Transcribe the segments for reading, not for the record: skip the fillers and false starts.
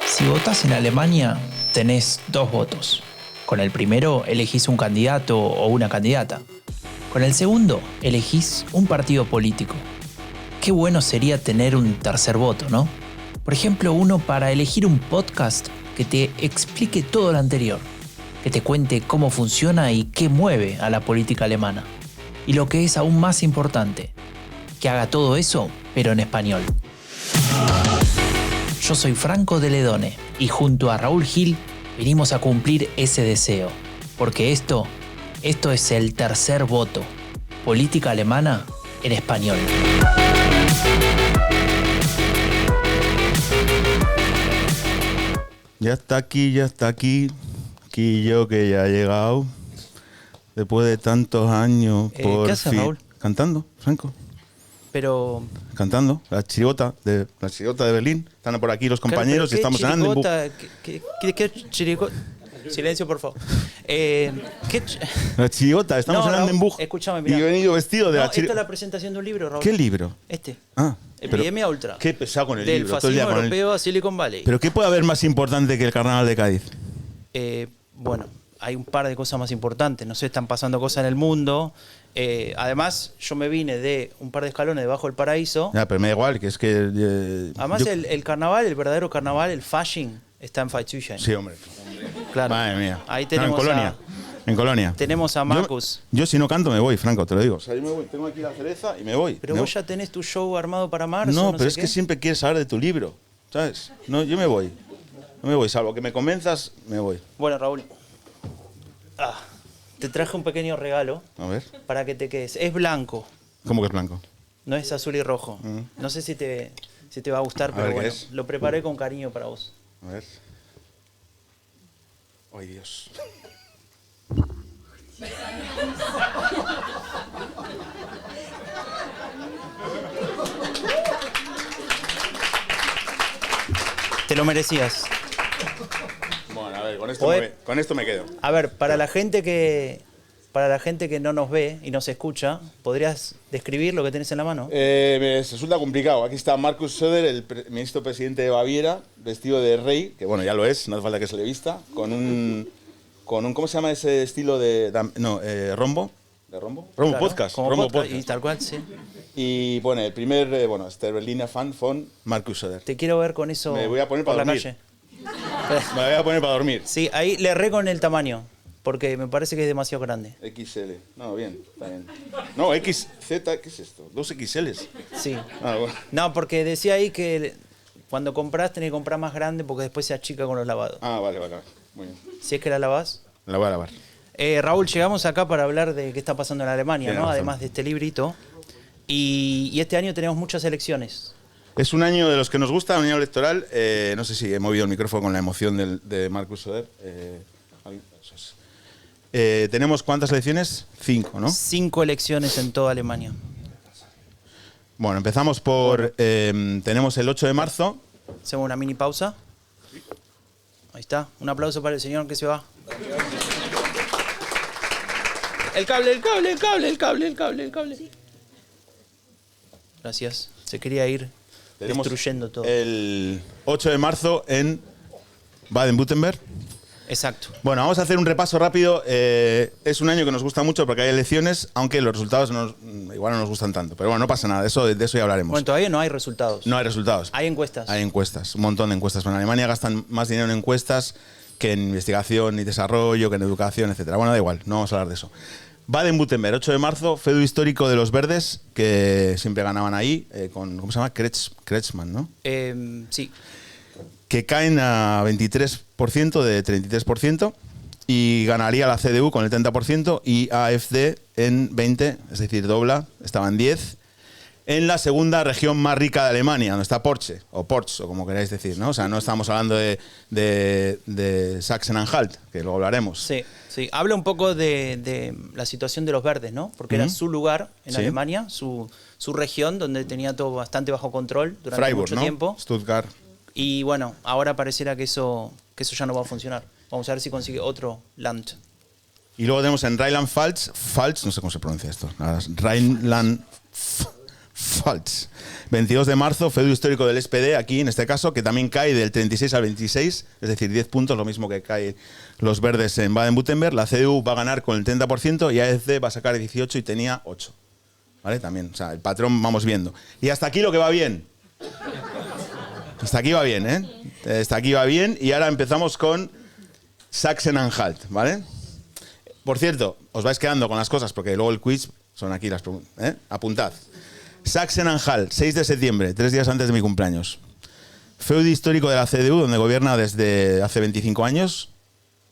Si votás en Alemania, tenés 2 votos. Con el primero elegís un candidato o una candidata. Con el segundo elegís un partido político. Qué bueno sería tener un tercer voto, ¿no? Por ejemplo, uno para elegir un podcast que te explique todo lo anterior, que te cuente cómo funciona y qué mueve a la política alemana. Y lo que es aún más importante, que haga todo eso, pero en español. Yo soy Franco de Ledone y junto a Raúl Gil vinimos a cumplir ese deseo, porque esto es el tercer voto, política alemana en español. Ya está aquí yo que ya ha llegado, después de tantos años, por ¿qué haces, fin. Raúl? Cantando, Franco. Pero... Cantando, la chirigota de Berlín. Están por aquí los compañeros y estamos en Andenburg. ¿Qué chirigota? Silencio, por favor. La chirigota, estamos en Andenburg. Escúchame, Y mira. he venido vestido de la Esta chirigota. es la presentación de un libro, Raúl. ¿Qué libro? Pero Epidemia Ultra. Qué pesado con el del libro. Todo el fascismo día con europeo a Silicon Valley. ¿Pero qué puede haber más importante que el carnaval de Cádiz? Bueno, hay un par de cosas más importantes. No sé, están pasando cosas en el mundo. Además, yo me vine de un par de escalones debajo del paraíso. Ya, pero me da igual, que es que... Además, el carnaval, el verdadero carnaval, el Fasching, está en Pfalzhausen. Sí, hombre. Claro. Madre mía. Ahí tenemos En Colonia. Tenemos a Marcus. Yo si no canto me voy, Franco, te lo digo. O sea, yo me voy, tengo aquí la cereza y me voy. Pero vos ya tenés tu show armado para marzo. No, no pero sé es qué. que siempre quieres saber de tu libro, ¿sabes? No, yo me voy. No me voy, salvo que me convenzas, me voy. Bueno, Raúl. Te traje un pequeño regalo A ver. para que te quedes. Es blanco, ¿Cómo que es blanco? no es azul y rojo. No sé si te va a gustar, pero ver, ¿qué bueno, es? lo preparé con cariño para vos. A ver. Ay, Dios. Te lo merecías. Bueno, a ver, Joder. con esto me quedo. A ver, para la gente que no nos ve y nos escucha, ¿podrías describir lo que tenés en la mano? Me resulta complicado. Aquí está Markus Söder, el ministro presidente de Baviera, vestido de rey, que bueno, ya lo es, no hace falta que se le vista, con un ¿cómo se llama ese estilo de rombo? ¿De rombo? Rombo Claro, podcast. como Rombo podcast, podcast. y tal cual, sí. Y bueno, el primer, este Berliner Fan von Markus Söder. Te quiero ver con eso Me voy a poner por para la dormir. calle. Me la voy a poner para dormir. Sí, ahí le erré con el tamaño, porque me parece que es demasiado grande. XL. No, bien, está bien. No, XZ, ¿qué es esto? 2 XLs. Sí. Ah, bueno. No, porque decía ahí que cuando compras tenés que comprar más grande porque después se achica con los lavados. Ah, vale. Muy bien. Si es que la lavás. La voy a lavar. Raúl, llegamos acá para hablar de qué está pasando en Alemania, Tienes ¿no? razón. Además de este librito. Y este año tenemos muchas elecciones. Es un año de los que nos gusta, un año electoral. No sé si he movido el micrófono con la emoción de Markus Söder. Eso es. ¿Tenemos cuántas elecciones? 5, ¿no? 5 elecciones en toda Alemania. Bueno, empezamos por... tenemos el 8 de marzo. Hacemos una mini pausa. Ahí está. Un aplauso para el señor que se va. El cable. Gracias. Se quería ir Tenemos destruyendo todo. el 8 de marzo en Baden-Württemberg. Exacto. Bueno, vamos a hacer un repaso rápido. Es un año que nos gusta mucho porque hay elecciones, aunque los resultados igual no nos gustan tanto. Pero bueno, no pasa nada, de eso ya hablaremos. Bueno, todavía no hay resultados. No hay resultados. Hay encuestas. Hay encuestas, un montón de encuestas. En Alemania gastan más dinero en encuestas que en investigación y desarrollo, que en educación, etc. Bueno, da igual, no vamos a hablar de eso. Baden-Württemberg, 8 de marzo, feudo histórico de los verdes, que siempre ganaban ahí, con, ¿cómo se llama? Kretschmann, ¿no? Sí. Que caen a 23% de 33% y ganaría la CDU con el 30% y AfD en 20%, es decir, dobla, estaba en 10%. En la segunda región más rica de Alemania, donde está Porsche, o como queráis decir, ¿no? O sea, no estamos hablando de Sachsen-Anhalt, que luego hablaremos. Sí, sí. Habla un poco de la situación de los verdes, ¿no? Porque era su lugar en Sí. Alemania, su región, donde tenía todo bastante bajo control durante Freiburg, mucho ¿no? tiempo. Stuttgart. Y bueno, ahora pareciera que eso ya no va a funcionar. Vamos a ver si consigue otro Land. Y luego tenemos en Rheinland-Pfalz, no sé cómo se pronuncia esto, Falsch. 22 de marzo, feudo histórico del SPD, aquí en este caso, que también cae del 36 al 26, es decir, 10 puntos, lo mismo que cae los verdes en Baden-Württemberg. La CDU va a ganar con el 30% y AfD va a sacar 18 y tenía 8. ¿Vale? También, o sea, el patrón vamos viendo. Y hasta aquí lo que va bien. Hasta aquí va bien, ¿eh? Hasta aquí va bien y ahora empezamos con Sachsen-Anhalt, ¿vale? Por cierto, os vais quedando con las cosas porque luego el quiz son aquí las preguntas, ¿eh? Apuntad. Sachsen-Anhalt, 6 de septiembre, 3 días antes de mi cumpleaños. Feudo histórico de la CDU, donde gobierna desde hace 25 años,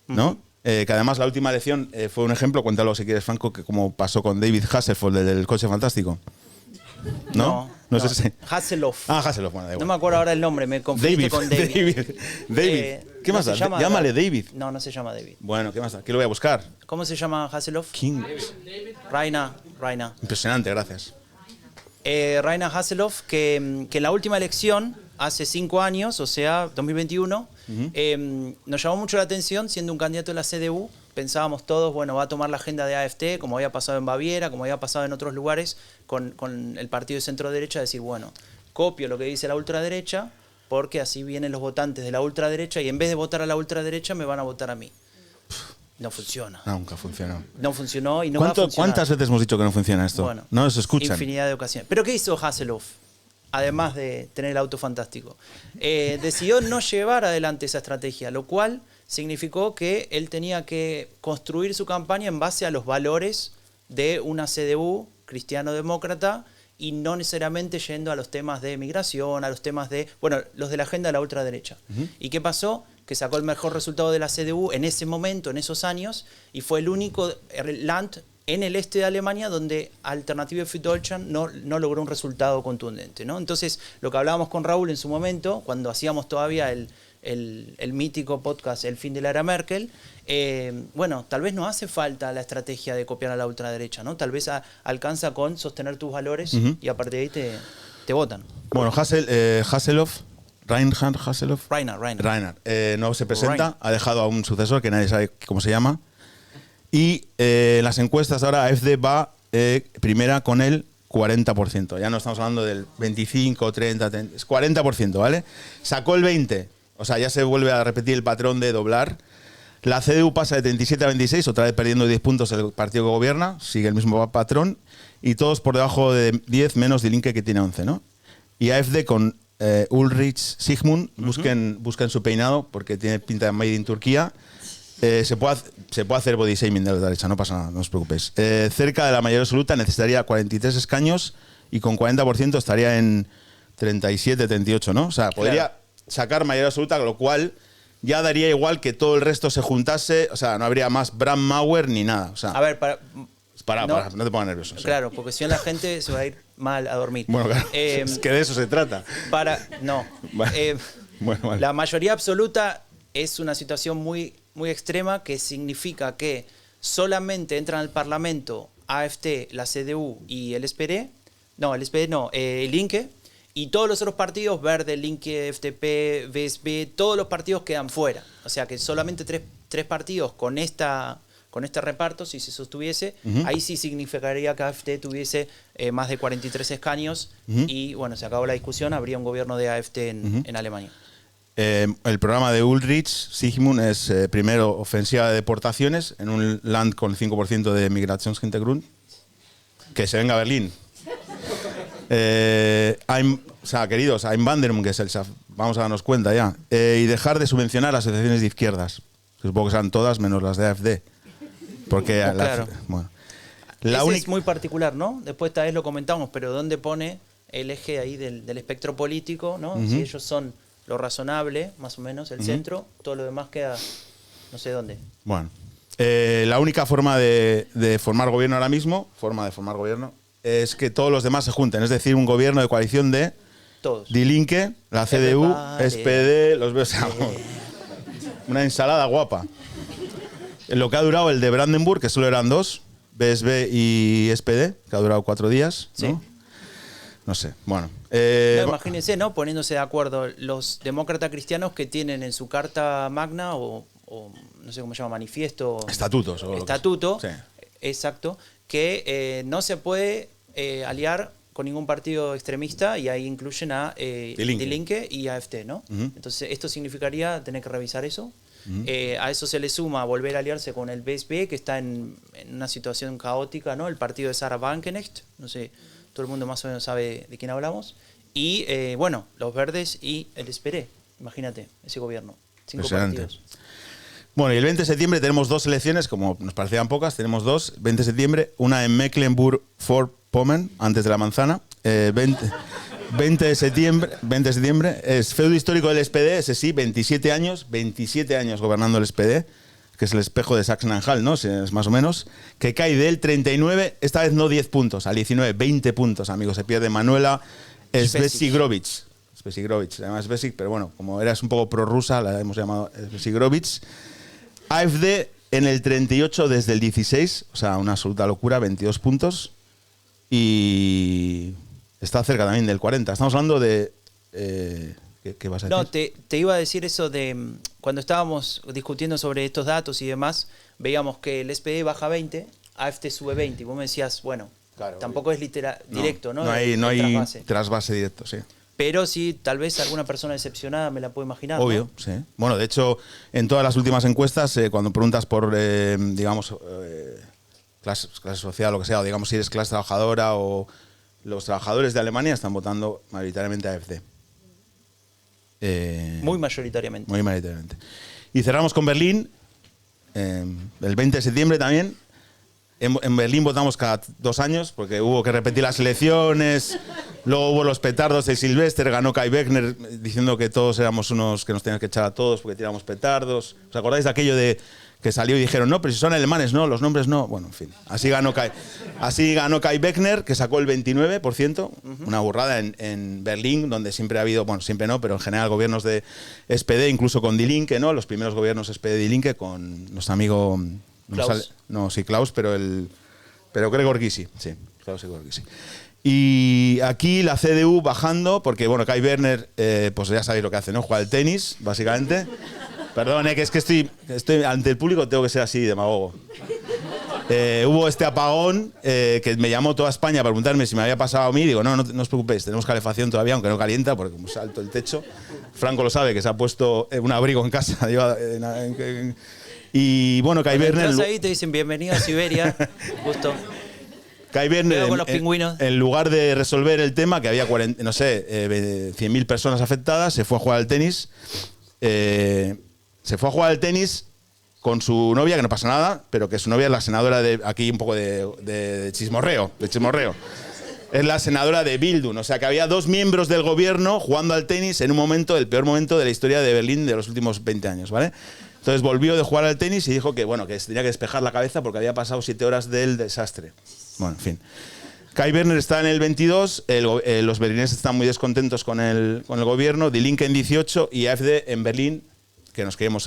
¿no? Que además la última elección fue un ejemplo, cuéntalo si quieres, Franco, que como pasó con David Hasselhoff, del coche fantástico. ¿No? No sé si... Hasselhoff. Ah, Hasselhoff, bueno, da igual. No me acuerdo ahora el nombre, me confundí con David. David. ¿Qué más da? Llámale David. No, no se llama David. Bueno, ¿qué más da? ¿Qué lo voy a buscar? ¿Cómo se llama Hasselhoff? King. Raina. Impresionante, gracias. Raina Hasselhoff, que en la última elección, hace 5 años, o sea, 2021, nos llamó mucho la atención, siendo un candidato de la CDU. Pensábamos todos, bueno, va a tomar la agenda de AfD, como había pasado en Baviera, como había pasado en otros lugares, con el partido de centro-derecha, decir, bueno, copio lo que dice la ultraderecha, porque así vienen los votantes de la ultraderecha y en vez de votar a la ultraderecha me van a votar a mí. No funciona. Nunca funcionó. No funcionó y no va a funcionar. ¿Cuántas veces hemos dicho que no funciona esto? Bueno, no se escuchan. Infinidad de ocasiones. ¿Pero qué hizo Hasselhoff? Además de tener el auto fantástico. Decidió no llevar adelante esa estrategia, lo cual significó que él tenía que construir su campaña en base a los valores de una CDU cristiano-demócrata y no necesariamente yendo a los temas de migración, a los temas de, bueno, los de la agenda de la ultraderecha. ¿Y qué pasó? Que sacó el mejor resultado de la CDU en ese momento, en esos años, y fue el único land en el este de Alemania donde Alternative für Deutschland no logró un resultado contundente, ¿no? Entonces, lo que hablábamos con Raúl en su momento, cuando hacíamos todavía el mítico podcast El fin de la era Merkel, bueno, tal vez no hace falta la estrategia de copiar a la ultraderecha, ¿no? Tal vez alcanza con sostener tus valores y a partir de ahí te votan. Bueno, Hasselhoff, Reinhard Hasselhoff. Rainer. No se presenta, ha dejado a un sucesor que nadie sabe cómo se llama. Y en las encuestas ahora AfD va primera con el 40%. Ya no estamos hablando del 25, 30, es 40%, ¿vale? Sacó el 20%. O sea, ya se vuelve a repetir el patrón de doblar. La CDU pasa de 37 a 26, otra vez perdiendo 10 puntos el partido que gobierna, sigue el mismo patrón. Y todos por debajo de 10, menos Die Linke que tiene 11, ¿no? Y AfD con Ulrich Sigmund, busquen su peinado porque tiene pinta de Made in Turquía. Se puede hacer body shaming de la derecha, no pasa nada, no os preocupéis. Cerca de la mayoría absoluta necesitaría 43 escaños y con 40% estaría en 37, 38, ¿no? O sea, podría sacar mayoría absoluta, lo cual ya daría igual que todo el resto se juntase, o sea, no habría más Brandmauer ni nada. O sea, a ver, no te pongas nervioso. Claro, porque si no la gente se va a ir mal a dormir. Bueno, claro, es que de eso se trata. Vale. La mayoría absoluta es una situación muy extrema que significa que solamente entran al Parlamento AfD, la CDU y el SPD. El Linke. Y todos los otros partidos, Verde, Linke, FDP, VSB, todos los partidos quedan fuera. O sea que solamente tres partidos con este reparto, si se sostuviese, ahí sí significaría que AfD tuviese más de 43 escaños y bueno, se acabó la discusión, habría un gobierno de AfD en Alemania. El programa de Ulrich Sigmund es primero ofensiva de deportaciones en un land con 5% de Migrationshintergrund. Que se venga a Berlín. Queridos, Einwanderung, que es el SAF, vamos a darnos cuenta ya. Y dejar de subvencionar las asociaciones de izquierdas. Que supongo que serán todas menos las de AfD. Porque claro. Bueno. Es muy particular, ¿no? Después tal vez lo comentamos, pero ¿dónde pone el eje ahí del espectro político, ¿no? Si ellos son lo razonable, más o menos, el centro, todo lo demás queda no sé dónde. Bueno. La única forma de formar gobierno ahora mismo, es que todos los demás se junten. Es decir, un gobierno de coalición de todos. Die Linke, la CDU, SPD, los veo. Una ensalada guapa. Lo que ha durado el de Brandenburg, que solo eran 2, BSB y SPD, que ha durado 4 días. ¿No? Sí. No sé, bueno. Imagínense, ¿no? Poniéndose de acuerdo los demócratas cristianos que tienen en su carta magna o no sé cómo se llama, manifiesto. Estatuto. Sí. Exacto. Que no se puede aliar con ningún partido extremista y ahí incluyen a Die Linke y AfD, ¿no? Entonces, esto significaría tener que revisar eso. A eso se le suma volver a aliarse con el BSB, que está en una situación caótica, ¿no? El partido de Sarah Wagenknecht, no sé, todo el mundo más o menos sabe de quién hablamos. Y, bueno, los Verdes y el SPD, imagínate, ese gobierno. 5 partidos. Bueno, y el 20 de septiembre tenemos 2 elecciones, como nos parecían pocas, tenemos 2. 20 de septiembre, una en Mecklenburg-Vorpommern, antes de la manzana. 20 de septiembre, es feudo histórico del SPD, ese sí, 27 años gobernando el SPD, que es el espejo de Sachsen-Anhalt, ¿no? Es más o menos, que cae del 39, esta vez no 10 puntos, al 19, 20 puntos, amigos. Se pierde Manuela Svesigrovic. Se llama Svesic, pero bueno, como eras un poco prorrusa, la hemos llamado Svesigrovic. AfD en el 38 desde el 16, o sea, una absoluta locura, 22 puntos. Y está cerca también del 40. Estamos hablando de... ¿qué vas a decir? No, te iba a decir eso de... Cuando estábamos discutiendo sobre estos datos y demás, veíamos que el SPD baja 20, AfD sube 20. Y vos me decías, bueno, claro, tampoco es directo, ¿no? No hay trasvase directo, sí. Pero sí, tal vez alguna persona decepcionada me la puedo imaginar. Obvio, ¿no? Sí. Bueno, de hecho, en todas las últimas encuestas, cuando preguntas por, digamos, clase social, lo que sea, o digamos si eres clase trabajadora o los trabajadores de Alemania están votando mayoritariamente a AfD. Muy mayoritariamente. Muy mayoritariamente. Y cerramos con Berlín, el 20 de septiembre también. En Berlín votamos cada 2 años porque hubo que repetir las elecciones, luego hubo los petardos de Silvestre, ganó Kai Wegner diciendo que todos éramos unos que nos tenían que echar a todos porque tiramos petardos. ¿Os acordáis de aquello de que salió y dijeron, no, pero si son alemanes, no, los nombres no? Bueno, en fin, así ganó Kai Wegner, que sacó el 29%, una burrada en Berlín, donde siempre ha habido, bueno, siempre no, pero en general gobiernos de SPD, incluso con Die Linke, ¿no? Los primeros gobiernos SPD-Die Linke con nuestro amigo... Klaus, pero Gregor Gysi, sí, Klaus y Gregor Gysi. Y aquí la CDU bajando, porque bueno, Kai Wegner, pues ya sabéis lo que hace, ¿no? Juega al tenis, básicamente. Perdón, que es que estoy ante el público, tengo que ser así, demagogo. Hubo este apagón que me llamó toda España para preguntarme si me había pasado a mí. Digo, no os preocupéis, tenemos calefacción todavía, aunque no calienta, porque como es alto el techo. Franco lo sabe, que se ha puesto un abrigo en casa. Y bueno, Kai Wegner... Entras ahí te dicen bienvenido a Siberia, justo. Kai Wegner, con los pingüinos. En lugar de resolver el tema, que había 100.000 personas afectadas, se fue a jugar al tenis. Se fue a jugar al tenis con su novia, que no pasa nada, pero que su novia es la senadora de... Aquí un poco de chismorreo, Es la senadora de Bildung, o sea que había 2 miembros del gobierno jugando al tenis en un momento, el peor momento de la historia de Berlín de los últimos 20 años, ¿vale? Entonces volvió de jugar al tenis y dijo que, bueno, que se tenía que despejar la cabeza porque había pasado 7 horas del desastre. Bueno, en fin. Kai Wegner está en el 22, los berlineses están muy descontentos con el gobierno, Die Linke en 18 y AfD en Berlín, que nos queremos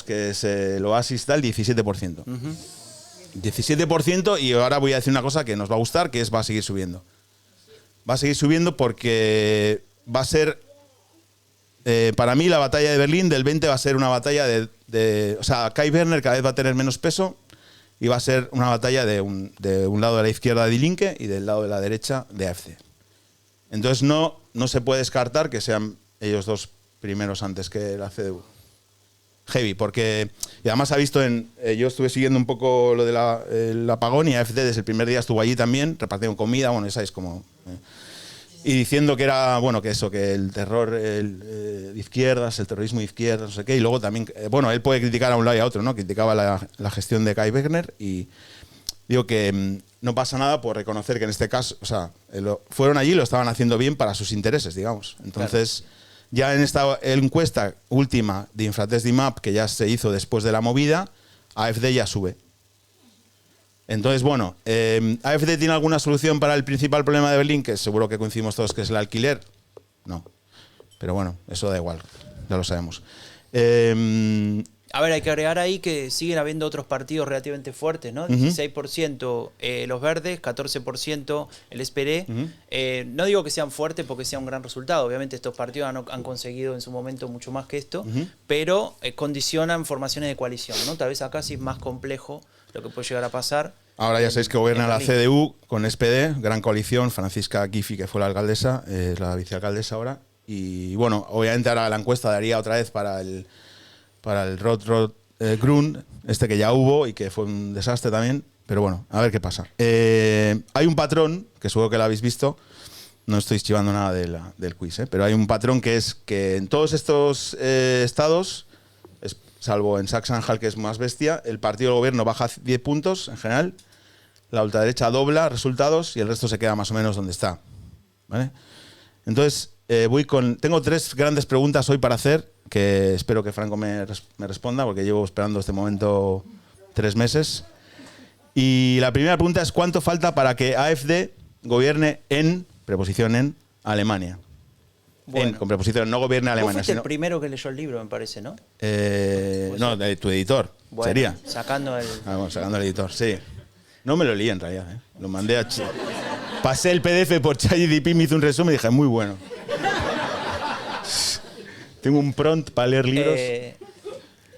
que es el oasis, tal, 17%. 17%, y ahora voy a decir una cosa que nos va a gustar, que va a seguir subiendo. Va a seguir subiendo porque va a ser... para mí la batalla de Berlín del 20 va a ser una batalla o sea, Kai Wegner cada vez va a tener menos peso y va a ser una batalla de un lado de la izquierda de Die Linke y del lado de la derecha de AfD. Entonces no se puede descartar que sean ellos dos primeros antes que la CDU. Heavy, porque y además ha visto yo estuve siguiendo un poco lo del apagón y AfD desde el primer día estuvo allí también, repartiendo comida, bueno, esa es como... y diciendo que era, bueno, que el terror de izquierdas, el terrorismo de izquierdas, no sé qué, y luego también, bueno, él puede criticar a un lado y a otro, ¿no? Criticaba la gestión de Kai Wegner y digo que no pasa nada por reconocer que en este caso, o sea, fueron allí y lo estaban haciendo bien para sus intereses, digamos. Entonces, claro. Ya en esta encuesta última de Infratest DIMAP, que ya se hizo después de la movida, AfD ya sube. Entonces, bueno, ¿AfD tiene alguna solución para el principal problema de Berlín? Que seguro que coincidimos todos que es el alquiler. No. Pero bueno, eso da igual. Ya lo sabemos. A ver, hay que agregar ahí que siguen habiendo otros partidos relativamente fuertes, ¿no? 16% los Verdes, 14% el SPD. No digo que sean fuertes porque sea un gran resultado. Obviamente estos partidos han conseguido en su momento mucho más que esto, pero condicionan formaciones de coalición, ¿no? Tal vez acá sí es más complejo lo que puede llegar a pasar, Ahora ya sabéis que gobierna la CDU con SPD, gran coalición, Franziska Giffey, que fue la alcaldesa, es la vicealcaldesa ahora. Y bueno, obviamente ahora la encuesta daría otra vez para el Rod Grun, este que ya hubo y que fue un desastre también. Pero bueno, a ver qué pasa. Hay un patrón, que seguro que lo habéis visto, no estoy chivando nada del quiz, pero hay un patrón que es que en todos estos estados, salvo en Sachsen-Anhalt, que es más bestia, el partido del gobierno baja 10 puntos en general, la ultraderecha dobla resultados y el resto se queda más o menos donde está. ¿Vale? Entonces, tengo 3 grandes preguntas hoy para hacer, que espero que Franco me responda, porque llevo esperando este momento 3 meses. Y la primera pregunta es: ¿cuánto falta para que AfD gobierne preposición en Alemania? Bueno, Con preposición, no gobierne Alemania. Vos fuiste Sino, el primero que leyó el libro, me parece, ¿no? no, de tu editor, Bueno, sería. Sacando el... Bueno, sacando el editor, sí. No me lo leí en realidad, ¿eh? Lo mandé a... Pasé el PDF por ChatGPT, me hizo un resumen y dije, muy bueno. Tengo un prompt para leer libros.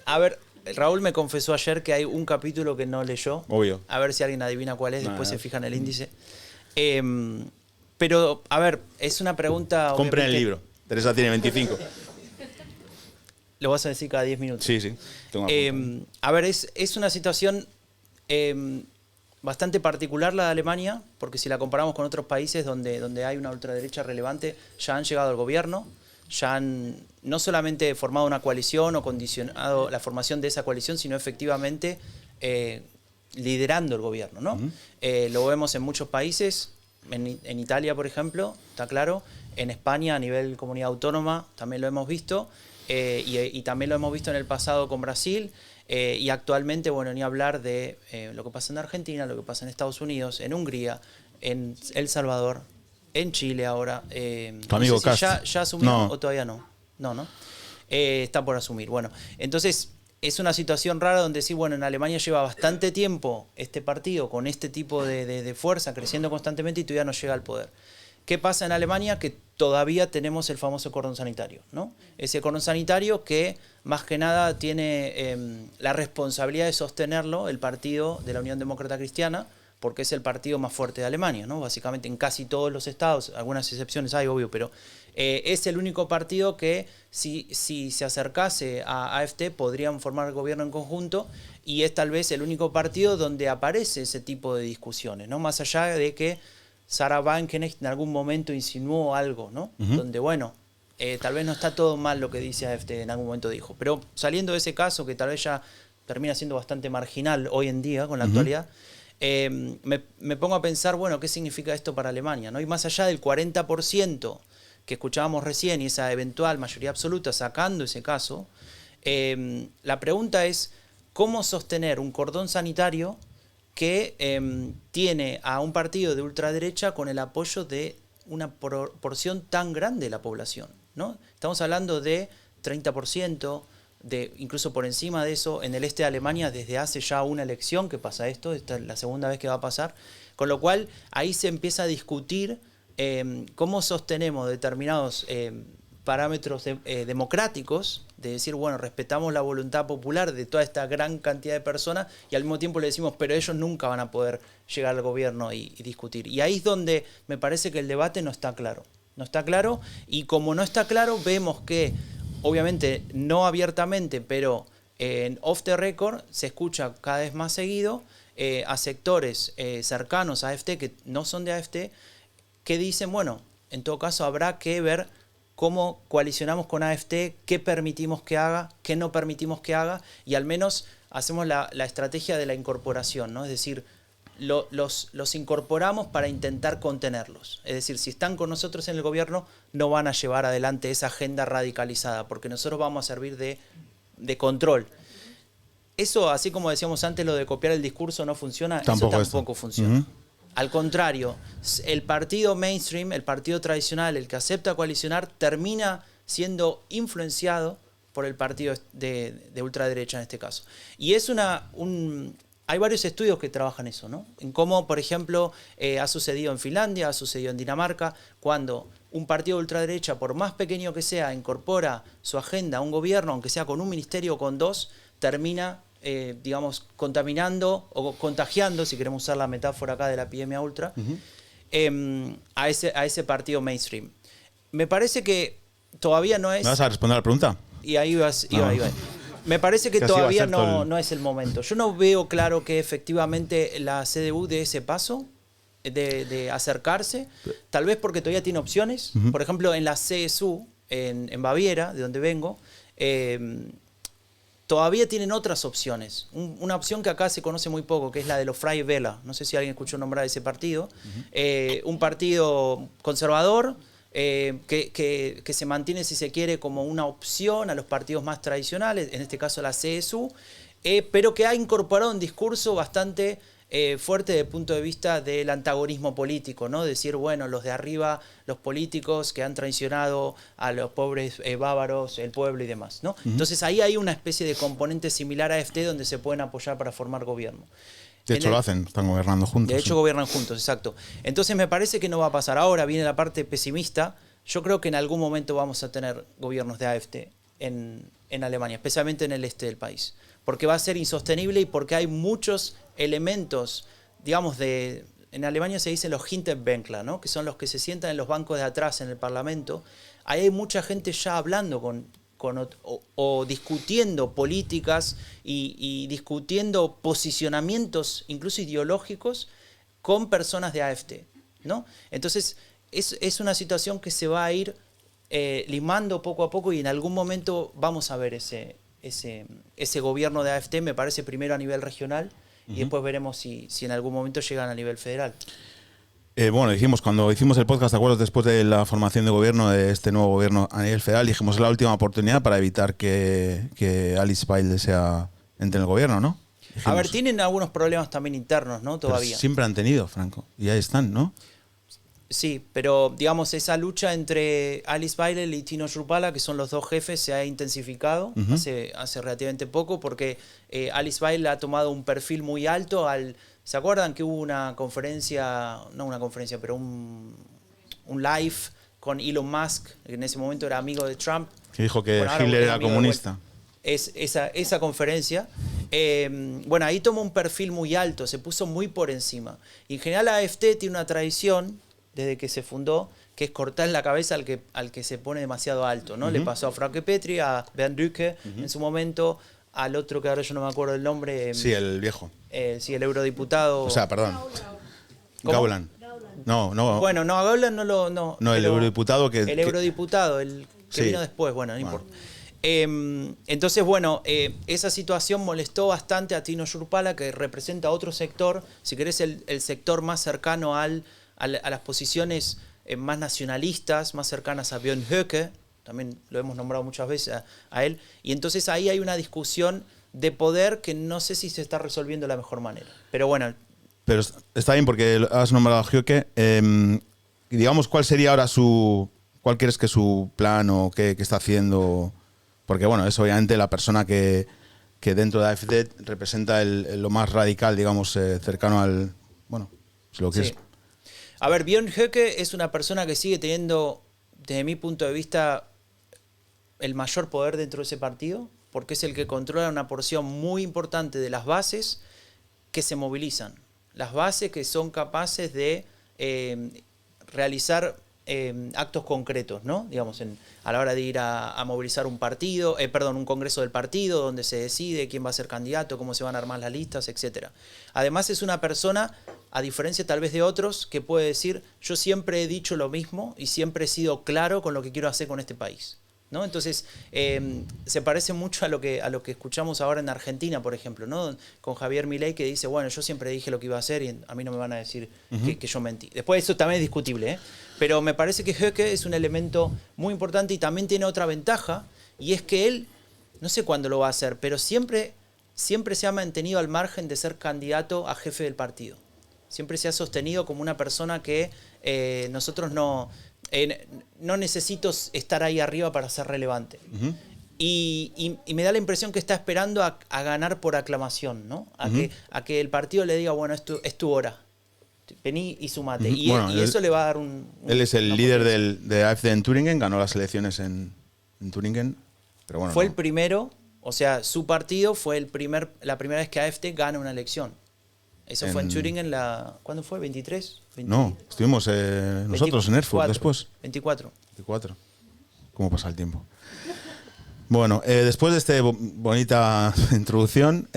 A ver, Raúl me confesó ayer que hay un capítulo que no leyó. Obvio. A ver si alguien adivina cuál es, después Nada. se fija en el índice. Pero, a ver, es una pregunta... Compren el obviamente- libro. Teresa tiene 25. Lo vas a decir cada 10 minutos. Sí, sí. Tengo apuntado. A ver, es una situación bastante particular la de Alemania, porque si la comparamos con otros países donde hay una ultraderecha relevante, ya han llegado al gobierno, ya han no solamente formado una coalición o condicionado la formación de esa coalición, sino efectivamente liderando el gobierno, ¿no? Lo vemos en muchos países, en Italia, por ejemplo, está claro, en España a nivel comunidad autónoma también lo hemos visto, y también lo hemos visto en el pasado con Brasil, y actualmente, bueno, ni hablar de lo que pasa en Argentina, lo que pasa en Estados Unidos, en Hungría, en El Salvador, en Chile ahora. Tu amigo no sé si Kast. ya asumió No. o todavía no. No. Está por asumir. Bueno, entonces es una situación rara donde sí, bueno, en Alemania lleva bastante tiempo este partido con este tipo de fuerza creciendo constantemente y todavía no llega al poder. ¿Qué pasa en Alemania? Que todavía tenemos el famoso cordón sanitario, ¿no? Ese cordón sanitario que más que nada tiene la responsabilidad de sostenerlo el partido de la Unión Demócrata Cristiana, porque es el partido más fuerte de Alemania, ¿no? Básicamente en casi todos los estados, algunas excepciones hay, obvio, pero es el único partido que si se acercase a AfD podrían formar gobierno en conjunto, y es tal vez el único partido donde aparece ese tipo de discusiones, ¿no? Más allá de que Sarah Wagenknecht en algún momento insinuó algo, ¿no? Donde, bueno, tal vez no está todo mal lo que dice AfD, en algún momento dijo. Pero saliendo de ese caso, que tal vez ya termina siendo bastante marginal hoy en día con la actualidad, me pongo a pensar, bueno, ¿qué significa esto para Alemania, ¿no? Y más allá del 40% que escuchábamos recién y esa eventual mayoría absoluta sacando ese caso, la pregunta es, ¿cómo sostener un cordón sanitario que tiene a un partido de ultraderecha con el apoyo de una porción tan grande de la población, ¿no? Estamos hablando de 30%, incluso por encima de eso, en el este de Alemania desde hace ya una elección que pasa esto, esta es la segunda vez que va a pasar, con lo cual ahí se empieza a discutir cómo sostenemos determinados parámetros democráticos, de decir, bueno, respetamos la voluntad popular de toda esta gran cantidad de personas y al mismo tiempo le decimos, pero ellos nunca van a poder llegar al gobierno y discutir. Y ahí es donde me parece que el debate no está claro. No está claro, y como no está claro, vemos que, obviamente, no abiertamente, pero en off the record se escucha cada vez más seguido a sectores cercanos a AfD, que no son de AfD, que dicen, bueno, en todo caso habrá que ver cómo coalicionamos con AfD, qué permitimos que haga, qué no permitimos que haga, y al menos hacemos la estrategia de la incorporación, ¿no? Es decir, los incorporamos para intentar contenerlos. Es decir, si están con nosotros en el gobierno, no van a llevar adelante esa agenda radicalizada, porque nosotros vamos a servir de control. Eso, así como decíamos antes, lo de copiar el discurso no funciona, eso tampoco funciona. Al contrario, el partido mainstream, el partido tradicional, el que acepta coalicionar, termina siendo influenciado por el partido de ultraderecha en este caso. Y es hay varios estudios que trabajan eso, ¿no? En cómo, por ejemplo, ha sucedido en Finlandia, ha sucedido en Dinamarca, cuando un partido de ultraderecha, por más pequeño que sea, incorpora su agenda a un gobierno, aunque sea con un ministerio o con dos, termina digamos, contaminando o contagiando, si queremos usar la metáfora acá de la epidemia ultra, a ese partido mainstream. Me parece que todavía no es... ¿Me vas a responder a la pregunta? Y ahí iba. Me parece que así va a todavía ser todo no es el momento. Yo no veo claro que efectivamente la CDU dé ese paso de acercarse, tal vez porque todavía tiene opciones. Por ejemplo, en la CSU, en Baviera, de donde vengo, todavía tienen otras opciones. Una opción que acá se conoce muy poco, que es la de los Freie Wähler. No sé si alguien escuchó nombrar ese partido. Un partido conservador que se mantiene, si se quiere, como una opción a los partidos más tradicionales, en este caso la CSU, pero que ha incorporado un discurso bastante fuerte desde el punto de vista del antagonismo político, ¿no? Decir, bueno, los de arriba, los políticos que han traicionado a los pobres bávaros, el pueblo y demás, ¿no? Entonces ahí hay una especie de componente similar a AfD donde se pueden apoyar para formar gobierno. De hecho, lo hacen, están gobernando juntos. De hecho, gobiernan juntos, exacto. Entonces me parece que no va a pasar. Ahora viene la parte pesimista. Yo creo que en algún momento vamos a tener gobiernos de AfD en Alemania, especialmente en el este del país. Porque va a ser insostenible y porque hay muchos elementos, digamos, en Alemania se dicen los Hinterbänkler, ¿no? Que son los que se sientan en los bancos de atrás en el Parlamento. Ahí hay mucha gente ya hablando o discutiendo políticas y discutiendo posicionamientos, incluso ideológicos, con personas de AfD, ¿no? Entonces, es una situación que se va a ir limando poco a poco y en algún momento vamos a ver ese gobierno de AfD, me parece, primero a nivel regional y después veremos si en algún momento llegan a nivel federal. Bueno, dijimos, cuando hicimos el podcast, ¿te acuerdas? Después de la formación de gobierno, de este nuevo gobierno a nivel federal, dijimos es la última oportunidad para evitar que Alice Weidel entre en el gobierno, ¿no? Dijimos, a ver, tienen algunos problemas también internos, ¿no? Todavía. Siempre han tenido, Franco, y ahí están, ¿no? Sí, pero digamos, esa lucha entre Alice Weidel y Tino Jurpala, que son los dos jefes, se ha intensificado hace relativamente poco, porque Alice Weidel ha tomado un perfil muy alto ¿se acuerdan que hubo una conferencia, no una conferencia, pero un live con Elon Musk, que en ese momento era amigo de Trump? Que dijo que ahora Hitler es era amigo comunista. Esa conferencia, bueno, ahí tomó un perfil muy alto, se puso muy por encima. Y en general la AfD tiene una tradición, desde que se fundó, que es cortar la cabeza al que se pone demasiado alto, ¿no? Le pasó a Frauke Petry, a Bernd Lücke en su momento, al otro que ahora yo no me acuerdo el nombre. Sí, el viejo. Sí, el eurodiputado. O sea, perdón. Gauland. No. Bueno, no, a Gauland no lo... No, el eurodiputado que... El eurodiputado, el que vino después, bueno, no importa. Entonces, bueno, esa situación molestó bastante a Tino Jurpala, que representa otro sector, si querés el sector más cercano a las posiciones más nacionalistas, más cercanas a Björn Höcke, también lo hemos nombrado muchas veces a él, y entonces ahí hay una discusión de poder que no sé si se está resolviendo de la mejor manera. Pero bueno. Pero está bien porque has nombrado a Höcke. Digamos, ¿cuál sería ahora cuál crees que es su plan o qué está haciendo? Porque bueno, es obviamente la persona que dentro de AfD representa lo más radical, digamos, cercano al... Bueno, es lo que es. A ver, Björn Höcke es una persona que sigue teniendo, desde mi punto de vista, el mayor poder dentro de ese partido, porque es el que controla una porción muy importante de las bases que se movilizan. Las bases que son capaces de realizar actos concretos, ¿no? Digamos, a la hora de ir a movilizar un congreso del partido, donde se decide quién va a ser candidato, cómo se van a armar las listas, etc. Además es una persona, a diferencia tal vez de otros, que puede decir, yo siempre he dicho lo mismo y siempre he sido claro con lo que quiero hacer con este país, ¿no? Entonces, se parece mucho a lo que escuchamos ahora en Argentina, por ejemplo, ¿no? Con Javier Milei, que dice, bueno, yo siempre dije lo que iba a hacer y a mí no me van a decir que yo mentí. Después eso también es discutible, ¿eh? Pero me parece que Höcke es un elemento muy importante y también tiene otra ventaja, y es que él, no sé cuándo lo va a hacer, pero siempre se ha mantenido al margen de ser candidato a jefe del partido. Siempre se ha sostenido como una persona que nosotros no necesito estar ahí arriba para ser relevante. Y me da la impresión que está esperando a ganar por aclamación, ¿no? A que el partido le diga, bueno, es tu hora. Vení y sumate. Y eso le va a dar él es el líder de AfD en Turingen, ganó las elecciones en Turingen. Pero bueno, fue el primero O sea, su partido fue la primera vez que AfD gana una elección. Eso fue en Thüringen ¿cuándo fue? ¿23? No, estuvimos nosotros en Erfurt después. 24. 24. ¿Cómo pasa el tiempo? Bueno, después de esta bonita introducción,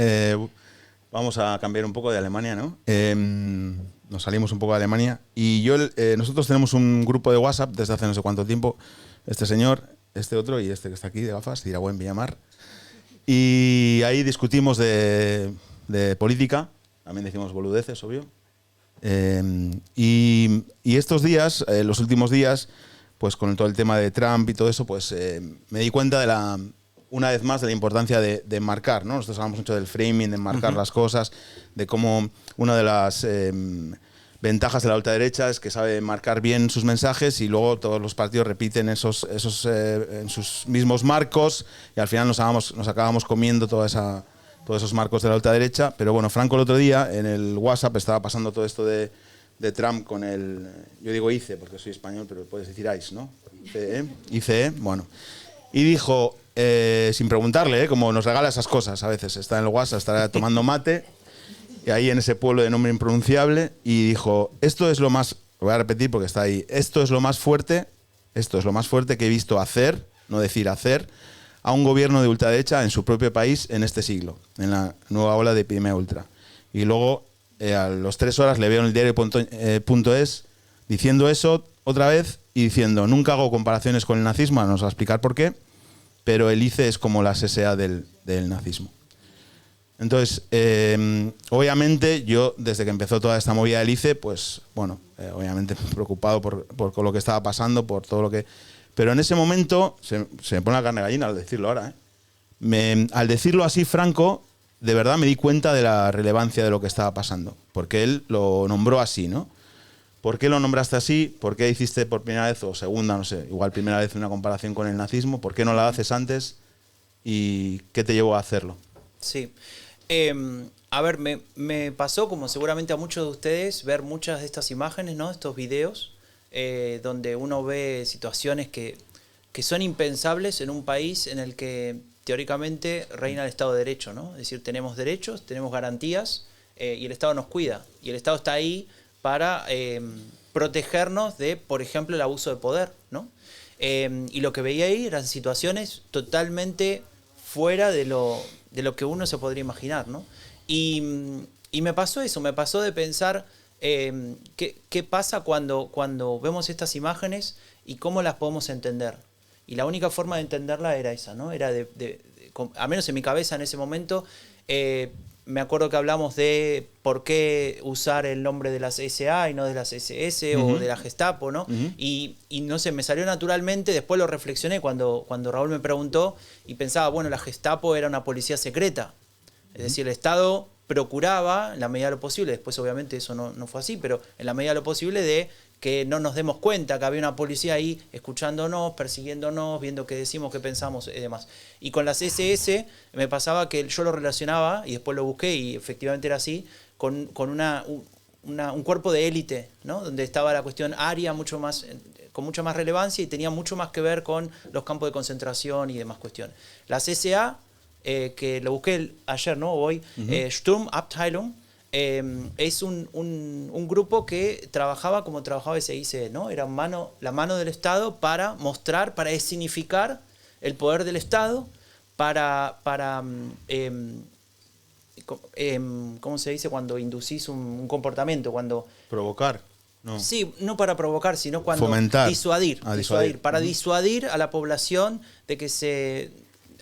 vamos a cambiar un poco de Alemania, ¿no? Nos salimos un poco de Alemania. Y nosotros tenemos un grupo de WhatsApp desde hace no sé cuánto tiempo. Este señor, este otro y este que está aquí de gafas, Irawen Villamar. Y ahí discutimos de política. También decimos boludeces, obvio. Y estos días, los últimos días, pues con todo el tema de Trump y todo eso, pues me di cuenta una vez más de la importancia de marcar, ¿no? Nosotros hablamos mucho del framing, de marcar las cosas, de cómo una de las ventajas de la ultraderecha es que sabe marcar bien sus mensajes y luego todos los partidos repiten esos en sus mismos marcos y al final nos acabamos comiendo todos esos marcos de la ultraderecha. Pero bueno, Franco el otro día en el WhatsApp estaba pasando todo esto de Trump con yo digo ICE porque soy español, pero puedes decir ICE, ¿no? ICE, bueno. Y dijo, sin preguntarle, como nos regala esas cosas a veces, está en el WhatsApp, estará tomando mate, y ahí en ese pueblo de nombre impronunciable, y dijo, esto es lo más, lo voy a repetir porque está ahí, esto es lo más fuerte que he visto hacer, no decir hacer, a un gobierno de ultraderecha en su propio país en este siglo, en la nueva ola de epidemia ultra. Y luego, a las 3 horas, le veo en el diario.es diciendo eso otra vez y diciendo, nunca hago comparaciones con el nazismo, ahora nos va a explicar por qué, pero el ICE es como la SA del nazismo. Entonces, obviamente, yo, desde que empezó toda esta movida del ICE, pues, bueno, obviamente preocupado por lo que estaba pasando, por todo lo que... Pero en ese momento, se me pone la carne de gallina al decirlo ahora, al decirlo así, Franco, de verdad me di cuenta de la relevancia de lo que estaba pasando, porque él lo nombró así, ¿no? ¿Por qué lo nombraste así? ¿Por qué hiciste por primera vez o segunda, no sé, igual primera vez una comparación con el nazismo? ¿Por qué no la haces antes? ¿Y qué te llevó a hacerlo? Sí. A ver, me pasó, como seguramente a muchos de ustedes, ver muchas de estas imágenes, ¿no? Estos videos, donde uno ve situaciones que son impensables en un país en el que teóricamente reina el Estado de Derecho, ¿no? Es decir, tenemos derechos, tenemos garantías y el Estado nos cuida. Y el Estado está ahí para protegernos de, por ejemplo, el abuso de poder, ¿no? Y lo que veía ahí eran situaciones totalmente fuera de lo que uno se podría imaginar, ¿no? Y me pasó eso, me pasó de pensar qué pasa cuando vemos estas imágenes y cómo las podemos entender. Y la única forma de entenderla era esa, ¿no? Era al menos en mi cabeza en ese momento, me acuerdo que hablamos de por qué usar el nombre de las SA y no de las SS o de la Gestapo, ¿no? Y no sé, me salió naturalmente, después lo reflexioné cuando Raúl me preguntó y pensaba, bueno, la Gestapo era una policía secreta. Es decir, el Estado procuraba, en la medida de lo posible, después obviamente eso no fue así, pero en la medida de lo posible de que no nos demos cuenta que había una policía ahí escuchándonos, persiguiendonos, viendo qué decimos, qué pensamos y demás. Y con las SS me pasaba que yo lo relacionaba, y después lo busqué y efectivamente era así, con un cuerpo de élite, ¿no? Donde estaba la cuestión aria con mucha más relevancia y tenía mucho más que ver con los campos de concentración y demás cuestiones. Las SA, que lo busqué ayer, ¿no? Hoy, Sturmabteilung, es un grupo que trabajaba como trabajaba ese ICE, ¿no? Era la mano del Estado para mostrar, para escenificar el poder del Estado, para ¿cómo se dice? Cuando inducís un comportamiento, cuando... Provocar. No. Sí, no para provocar, sino cuando... Fomentar. Disuadir. Para disuadir a la población de que se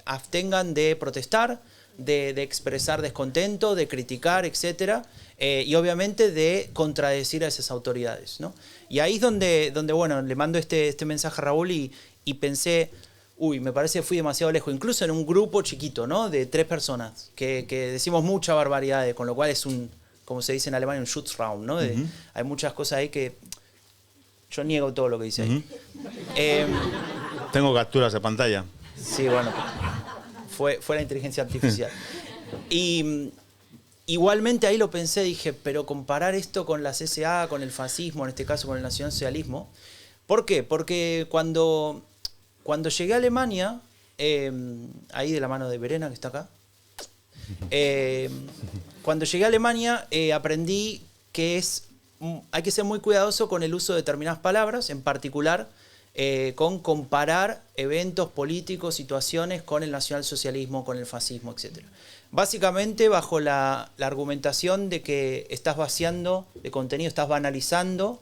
abstengan de protestar, de expresar descontento, de criticar, etc. Y obviamente de contradecir a esas autoridades, ¿no? Y ahí es donde bueno, le mando este mensaje a Raúl y pensé, me parece que fui demasiado lejos, incluso en un grupo chiquito, ¿no? De 3 personas, que decimos mucha barbaridad, con lo cual es como se dice en alemán, un Schutzraum, ¿no? Hay muchas cosas ahí que yo niego todo lo que dice ahí. Tengo capturas de pantalla. Sí, bueno, fue la inteligencia artificial. Y igualmente ahí lo pensé, dije, pero comparar esto con las SA, con el fascismo, en este caso con el nacionalsocialismo, ¿por qué? Porque cuando llegué a Alemania, ahí de la mano de Verena, que está acá. Cuando llegué a Alemania aprendí que hay que ser muy cuidadoso con el uso de determinadas palabras, en particular con comparar eventos políticos, situaciones con el nacionalsocialismo, con el fascismo, etc. Básicamente bajo la argumentación de que estás vaciando de contenido, estás banalizando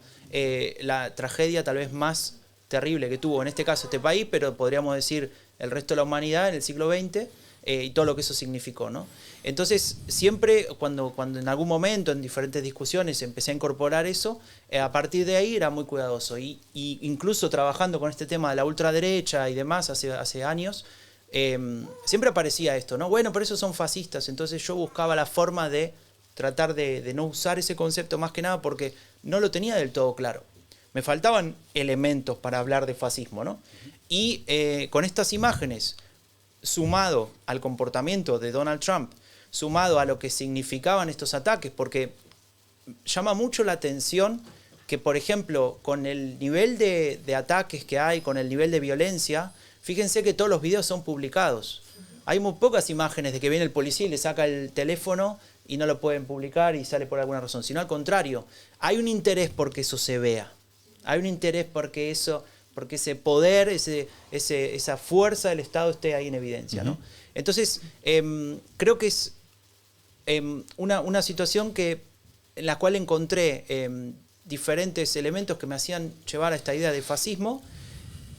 la tragedia tal vez más terrible que tuvo en este caso este país, pero podríamos decir el resto de la humanidad en el siglo XX, y todo lo que eso significó, ¿no? Entonces, siempre cuando en algún momento, en diferentes discusiones, empecé a incorporar eso, a partir de ahí era muy cuidadoso. Y incluso trabajando con este tema de la ultraderecha y demás hace años, siempre aparecía esto, ¿no? Bueno, por eso son fascistas. Entonces yo buscaba la forma de tratar de no usar ese concepto más que nada porque no lo tenía del todo claro. Me faltaban elementos para hablar de fascismo, ¿no? Y con estas imágenes, sumado al comportamiento de Donald Trump, sumado a lo que significaban estos ataques, porque llama mucho la atención que, por ejemplo, con el nivel de ataques que hay, con el nivel de violencia, fíjense que todos los videos son publicados. Hay muy pocas imágenes de que viene el policía y le saca el teléfono y no lo pueden publicar y sale por alguna razón, sino al contrario, hay un interés porque eso se vea, hay un interés porque ese poder, esa fuerza del Estado esté ahí en evidencia, ¿no? Entonces, creo que es una situación en la cual encontré diferentes elementos que me hacían llevar a esta idea de fascismo,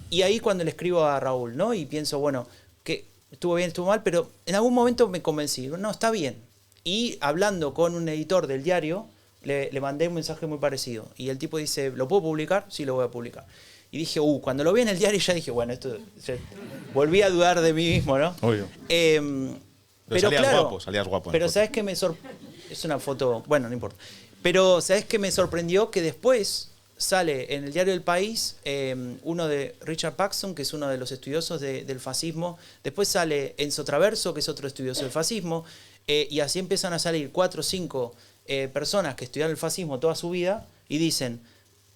y ahí cuando le escribo a Raúl, ¿no? Y pienso, bueno, que estuvo bien, estuvo mal, pero en algún momento me convencí, no, está bien. Y hablando con un editor del diario, le mandé un mensaje muy parecido, y el tipo dice, ¿lo puedo publicar? Sí, lo voy a publicar. Y dije, cuando lo vi en el diario ya dije, bueno, esto volví a dudar de mí mismo, ¿no? Obvio. Pero salías claro, guapo, salías guapo. Pero ¿sabes qué me es una foto, bueno, no importa. Pero ¿sabes qué me sorprendió? Que después sale en el diario El País uno de Richard Paxson, que es uno de los estudiosos del fascismo. Después sale Enzo Traverso, que es otro estudioso del fascismo. Y así empiezan a salir 4 o 5 personas que estudiaron el fascismo toda su vida y dicen,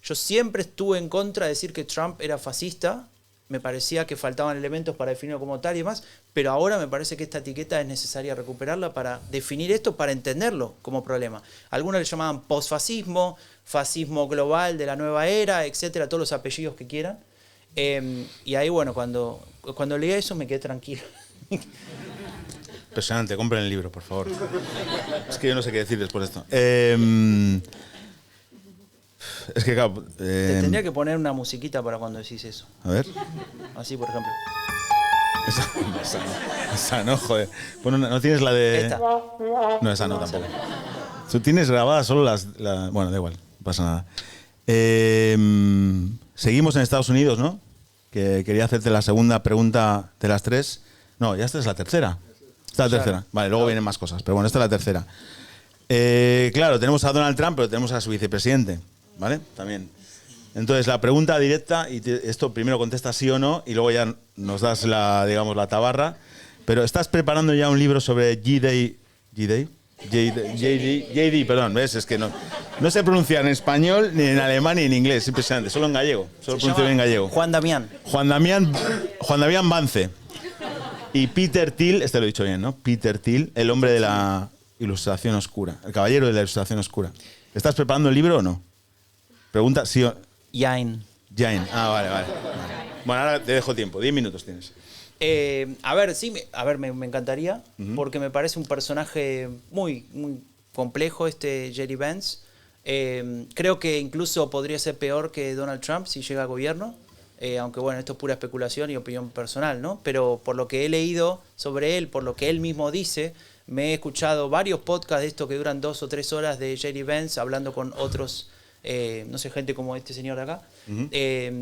yo siempre estuve en contra de decir que Trump era fascista, me parecía que faltaban elementos para definirlo como tal y demás, pero ahora me parece que esta etiqueta es necesaria recuperarla para definir esto, para entenderlo como problema. Algunos le llamaban posfascismo, fascismo global de la nueva era, etcétera, todos los apellidos que quieran. Y ahí, bueno, cuando leí eso me quedé tranquilo. Impresionante, compren el libro, por favor. Es que yo no sé qué decir después de esto. Es que, claro... Te tendría que poner una musiquita para cuando decís eso. A ver. Así, por ejemplo. Esa no, joder. Bueno, ¿no tienes la de...? Esta. No, esa no tampoco. Tú tienes grabadas solo bueno, da igual, no pasa nada. Seguimos en Estados Unidos, ¿no? Que quería hacerte la segunda pregunta de las 3. No, ya esta es la tercera. Esta es la tercera. Vale, luego vienen más cosas, pero bueno, esta es la tercera. Claro, tenemos a Donald Trump, pero tenemos a su vicepresidente, ¿vale? También. Entonces, la pregunta directa, y esto primero contestas sí o no, y luego ya nos das la tabarra. Pero ¿estás preparando ya un libro sobre JD, perdón, ¿ves? Es que no sé pronunciar en español, ni en alemán, ni en inglés, es impresionante, solo en gallego, solo pronuncio bien en gallego. Juan Damián Bance. Y Peter Thiel, este lo he dicho bien, ¿no? Peter Thiel, el hombre de la ilustración oscura, el caballero de la ilustración oscura. ¿Estás preparando el libro o no? Pregunta sí o... Jain. Vale. Bueno, ahora te dejo tiempo, 10 minutos tienes. A ver, sí, me encantaría, porque me parece un personaje muy, muy complejo Jerry Vance. Creo que incluso podría ser peor que Donald Trump si llega a gobierno, aunque bueno, esto es pura especulación y opinión personal, ¿no? Pero por lo que he leído sobre él, por lo que él mismo dice, me he escuchado varios podcasts de estos que duran 2 o 3 horas de Jerry Vance hablando con otros, no sé, gente como este señor de acá,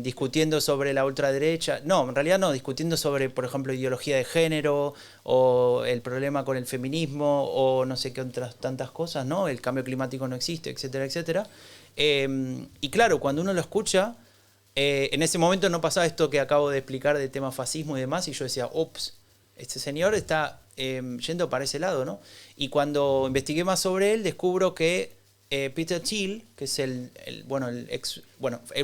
discutiendo sobre la ultraderecha. No, en realidad no, discutiendo sobre, por ejemplo, ideología de género o el problema con el feminismo o no sé qué otras tantas cosas, ¿no? El cambio climático no existe, etcétera, etcétera. Y claro, cuando uno lo escucha, en ese momento no pasaba esto que acabo de explicar de tema fascismo y demás, y yo decía, ups, este señor está yendo para ese lado, ¿no? Y cuando investigué más sobre él, descubro que Peter Thiel, que es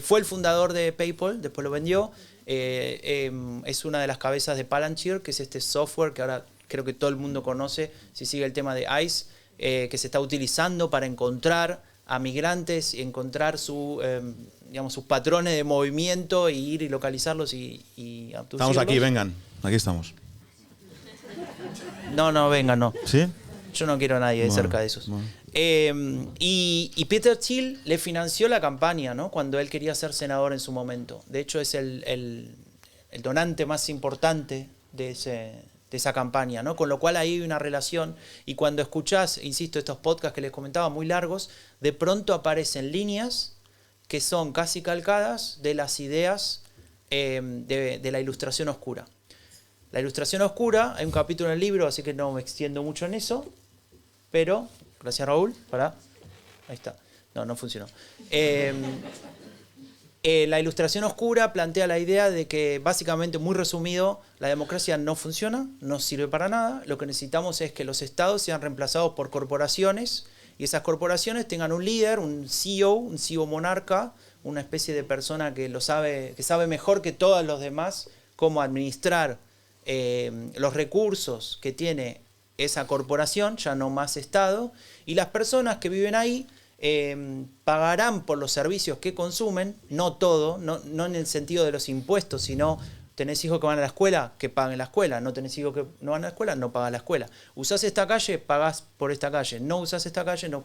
fue el fundador de PayPal, después lo vendió, es una de las cabezas de Palantir, que es este software que ahora creo que todo el mundo conoce, si sigue el tema de ICE, que se está utilizando para encontrar a migrantes y encontrar sus patrones de movimiento, y ir y localizarlos y abducirlos. Estamos aquí, vengan. Aquí estamos. No, vengan, no. ¿Sí? Yo no quiero a nadie cerca de esos. Bueno. Y Peter Thiel le financió la campaña, ¿no? Cuando él quería ser senador en su momento. De hecho, es el donante más importante de esa campaña, ¿no? Con lo cual ahí hay una relación. Y cuando escuchás, insisto, estos podcasts que les comentaba muy largos, de pronto aparecen líneas que son casi calcadas de las ideas de la Ilustración Oscura. La Ilustración Oscura, hay un capítulo en el libro, así que no me extiendo mucho en eso, pero, gracias Raúl, ahí está, no funcionó. La Ilustración Oscura plantea la idea de que, básicamente, muy resumido, la democracia no funciona, no sirve para nada. Lo que necesitamos es que los estados sean reemplazados por corporaciones, y esas corporaciones tengan un líder, un CEO monarca, una especie de persona que sabe mejor que todos los demás cómo administrar los recursos que tiene esa corporación, ya no más Estado, y las personas que viven ahí pagarán por los servicios que consumen, no todo, no en el sentido de los impuestos, sino tenés hijos que van a la escuela, que paguen la escuela, no tenés hijos que no van a la escuela, no pagan la escuela. Usás esta calle, pagás por esta calle, no usás esta calle, no.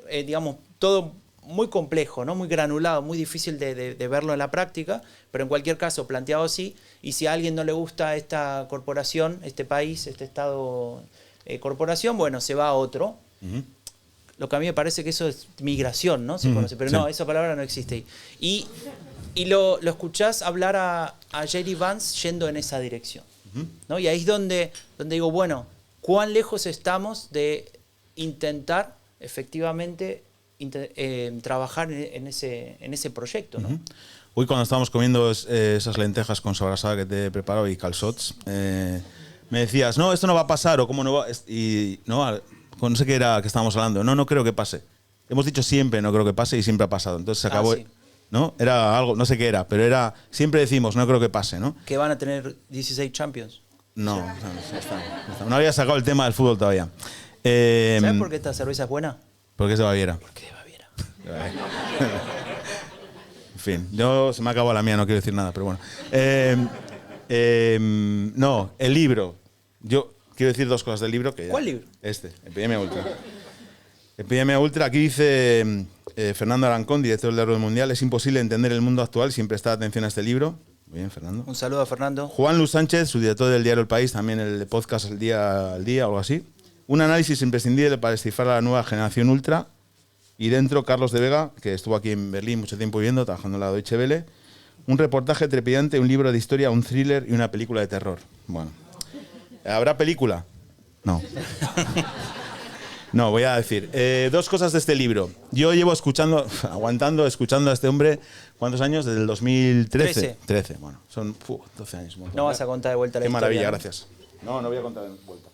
Digamos, todo muy complejo, ¿no? Muy granulado, muy difícil de verlo en la práctica, pero en cualquier caso planteado así, y si a alguien no le gusta esta corporación, este país, este Estado corporación, bueno, se va a otro. Uh-huh. Lo que a mí me parece que eso es migración, ¿no? Se conoce, pero sí. No, esa palabra no existe. Y lo escuchás hablar a J.D. Vance yendo en esa dirección, uh-huh, ¿no? Y ahí es donde digo, bueno, ¿cuán lejos estamos de intentar efectivamente trabajar en ese proyecto, ¿no? Uh-huh. Hoy cuando estábamos comiendo esas lentejas con sobrasada que te he preparado y calçots, me decías, no, esto no va a pasar, o cómo no va, y no sé qué era que estábamos hablando, no creo que pase. Hemos dicho siempre no creo que pase y siempre ha pasado, entonces se acabó, sí. ¿No? Era algo, no sé qué era, pero siempre decimos no creo que pase, ¿no? Que van a tener 16 Champions. No había sacado el tema del fútbol todavía. ¿Sabes por qué esta cerveza es buena? ¿Por qué es de Baviera? Porque de Baviera. En fin, se me ha acabado la mía, no quiero decir nada, pero bueno. No, el libro. Yo quiero decir dos cosas del libro. ¿Cuál libro? Epidemia Ultra. Epidemia Ultra, aquí dice Fernando Arancón, director del Orden Mundial, es imposible entender el mundo actual sin prestar atención a este libro. Muy bien, Fernando. Un saludo a Fernando. Juan Luis Sánchez, su director del diario El País, también el podcast El Día al Día o algo así. Un análisis imprescindible para descifrar a la nueva generación ultra. Y dentro, Carlos de Vega, que estuvo aquí en Berlín mucho tiempo viviendo, trabajando en la Deutsche Welle. Un reportaje trepidante, un libro de historia, un thriller y una película de terror. Bueno. ¿Habrá película? No. No, voy a decir. Dos cosas de este libro. Yo llevo escuchando a este hombre, ¿cuántos años? Desde el 2013. 13, bueno. Son 12 años. No vas a contar de vuelta la historia. Qué maravilla, ¿no? Gracias. No voy a contar de vuelta.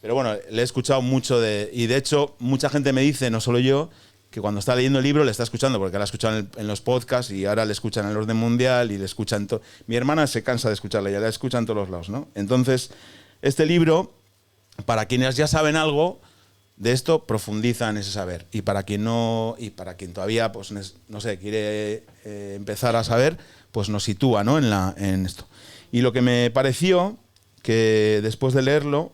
Pero bueno, le he escuchado mucho y de hecho mucha gente me dice, no solo yo, que cuando está leyendo el libro le está escuchando, porque la escuchan en los podcasts y ahora le escuchan en el Orden Mundial y le escuchan mi hermana se cansa de escucharla, ya la escuchan en todos los lados, ¿no? Entonces, este libro, para quienes ya saben algo de esto, profundiza en ese saber. Y para quien todavía, pues no sé, quiere empezar a saber, pues nos sitúa, ¿no? en esto. Y lo que me pareció, que después de leerlo,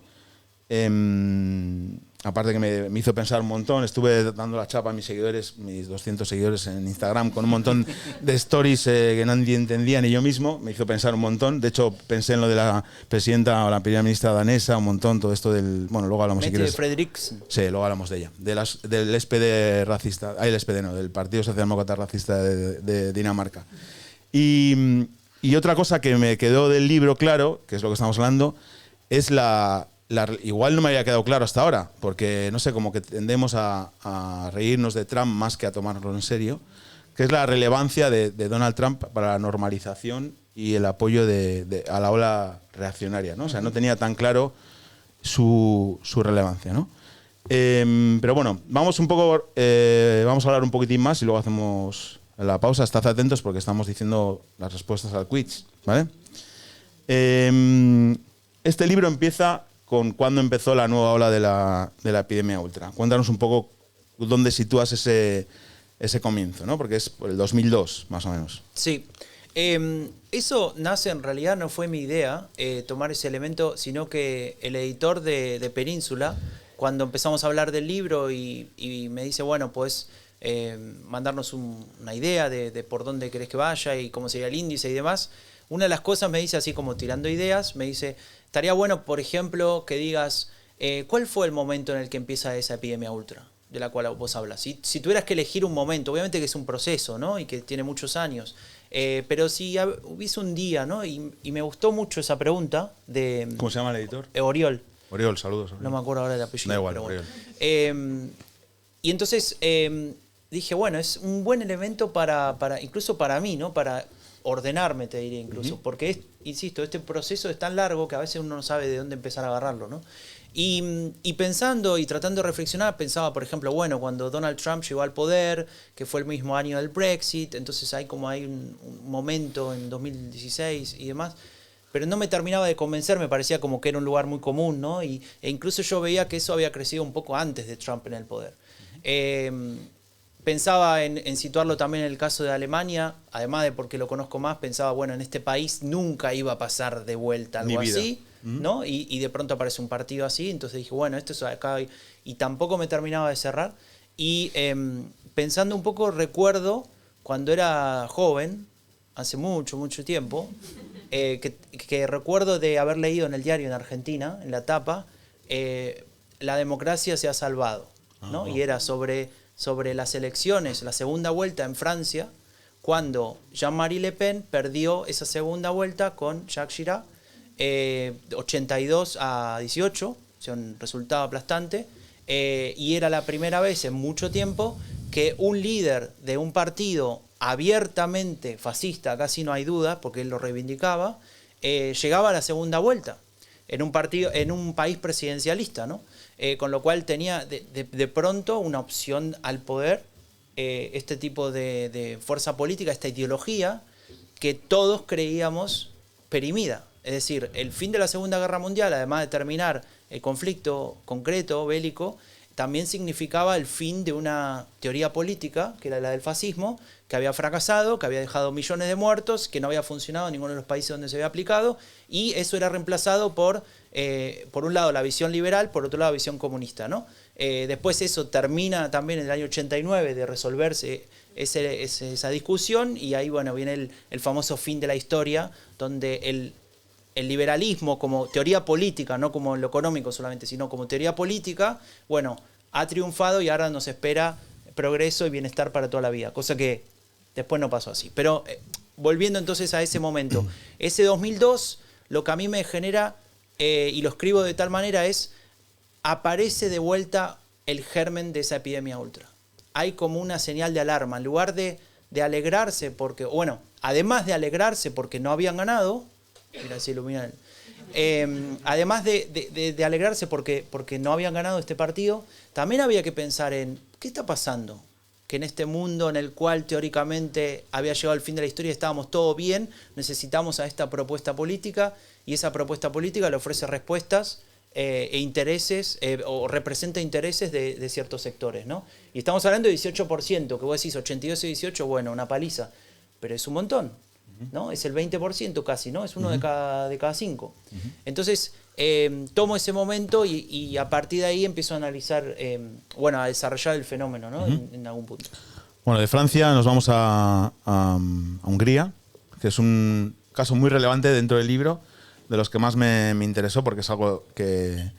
aparte que me hizo pensar un montón, estuve dando la chapa a mis seguidores, mis 200 seguidores en Instagram, con un montón de stories que nadie entendía ni yo mismo, me hizo pensar un montón. De hecho, pensé en lo de la presidenta o la primera ministra danesa, un montón, todo esto del... Bueno, luego hablamos si quieres. Frederiksen. Sí, luego hablamos de ella. Del SPD racista, el SPD no, del Partido Socialdemócrata Racista de Dinamarca. Y otra cosa que me quedó del libro claro, que es lo que estamos hablando, es igual no me había quedado claro hasta ahora, porque no sé, como que tendemos a reírnos de Trump más que a tomárnoslo en serio, que es la relevancia de Donald Trump para la normalización y el apoyo a la ola reaccionaria, ¿no? O sea, no tenía tan claro su relevancia, ¿no? Pero bueno, vamos vamos a hablar un poquitín más y luego hacemos la pausa. Estad atentos porque estamos diciendo las respuestas al quiz, ¿vale? Este libro empieza con cuándo empezó la nueva ola de la epidemia ultra. Cuéntanos un poco dónde sitúas ese comienzo, ¿no? Porque es por el 2002, más o menos. Sí. Eso nace, en realidad no fue mi idea tomar ese elemento, sino que el editor de Península, cuando empezamos a hablar del libro y me dice, bueno, pues mandarnos una idea de por dónde querés que vaya y cómo sería el índice y demás, una de las cosas me dice, así como tirando ideas, me dice, estaría bueno, por ejemplo, que digas, ¿cuál fue el momento en el que empieza esa epidemia ultra de la cual vos hablas? Si tuvieras que elegir un momento, obviamente que es un proceso, ¿no? Y que tiene muchos años, pero si hubiese un día, ¿no? Y me gustó mucho esa pregunta de... ¿Cómo se llama el editor? Oriol. Oriol, saludos. Oriol. No me acuerdo ahora del apellido. Da igual, pero bueno. Oriol. Y entonces dije, bueno, es un buen elemento para incluso para mí, ¿no? Para ordenarme, te diría incluso. Porque, insisto, este proceso es tan largo que a veces uno no sabe de dónde empezar a agarrarlo, ¿no? Y pensando y tratando de reflexionar, pensaba, por ejemplo, bueno, cuando Donald Trump llegó al poder, que fue el mismo año del Brexit, entonces hay un momento en 2016 y demás, pero no me terminaba de convencer, me parecía como que era un lugar muy común, ¿no? E incluso yo veía que eso había crecido un poco antes de Trump en el poder. Pensaba en situarlo también en el caso de Alemania, además de porque lo conozco más, pensaba, bueno, en este país nunca iba a pasar de vuelta algo así, ¿no? Y de pronto aparece un partido así, entonces dije, bueno, esto es acá, y tampoco me terminaba de cerrar. Y pensando un poco, recuerdo cuando era joven, hace mucho, mucho tiempo, que recuerdo de haber leído en el diario en Argentina, en la tapa, la democracia se ha salvado, ¿no? Y era sobre las elecciones, la segunda vuelta en Francia, cuando Jean-Marie Le Pen perdió esa segunda vuelta con Jacques Chirac, 82-18, o sea, un resultado aplastante, y era la primera vez en mucho tiempo que un líder de un partido abiertamente fascista, casi no hay duda, porque él lo reivindicaba, llegaba a la segunda vuelta en un país presidencialista, ¿no? Con lo cual tenía de pronto una opción al poder, este tipo de fuerza política, esta ideología que todos creíamos perimida. Es decir, el fin de la Segunda Guerra Mundial, además de terminar el conflicto concreto, bélico, también significaba el fin de una teoría política, que era la del fascismo, que había fracasado, que había dejado millones de muertos, que no había funcionado en ninguno de los países donde se había aplicado, y eso era reemplazado por un lado la visión liberal, por otro lado la visión comunista, ¿no? Después eso termina también en el año 89 de resolverse esa discusión, y ahí bueno, viene el famoso fin de la historia, donde el liberalismo como teoría política, no como lo económico solamente, sino como teoría política, bueno, ha triunfado y ahora nos espera progreso y bienestar para toda la vida, cosa que después no pasó así. Pero volviendo entonces a ese momento, ese 2002, lo que a mí me genera, y lo escribo de tal manera, aparece de vuelta el germen de esa epidemia ultra. Hay como una señal de alarma, en lugar de alegrarse porque, bueno, además de alegrarse porque no habían ganado, mira, se ilumina además de alegrarse porque no habían ganado este partido, también había que pensar en ¿qué está pasando? Que en este mundo en el cual teóricamente había llegado el fin de la historia, estábamos todo bien, necesitamos a esta propuesta política, y esa propuesta política le ofrece respuestas e intereses, o representa intereses de ciertos sectores, ¿no? Y estamos hablando de 18%, que vos decís 82 y 18, bueno, una paliza, pero es un montón, ¿no? Es el 20% casi, ¿no? Es uno de cada cinco. Entonces, tomo ese momento y a partir de ahí empiezo a analizar, a desarrollar el fenómeno, ¿no? En algún punto. Bueno, de Francia nos vamos a Hungría, que es un caso muy relevante dentro del libro, de los que más me interesó, porque es algo que...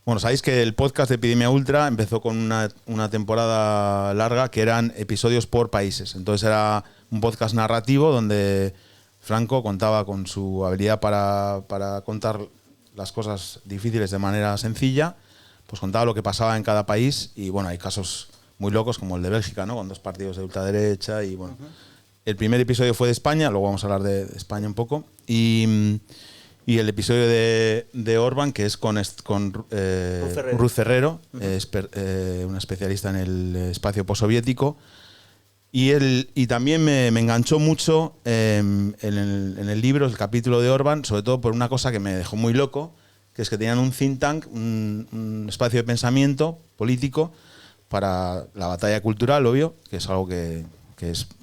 Bueno, sabéis que el podcast de Epidemia Ultra empezó con una temporada larga que eran episodios por países. Entonces era un podcast narrativo donde Franco contaba con su habilidad para contar las cosas difíciles de manera sencilla, pues contaba lo que pasaba en cada país, y bueno, hay casos muy locos como el de Bélgica, ¿no? Con 2 partidos de ultraderecha y bueno. El primer episodio fue de España, luego vamos a hablar de España un poco, y Y el episodio de Orbán, que es con Ruth Ferrero, una especialista en el espacio postsoviético. Y también me enganchó mucho en el libro, el capítulo de Orbán, sobre todo por una cosa que me dejó muy loco, que es que tenían un think tank, un espacio de pensamiento político para la batalla cultural, obvio, que es algo que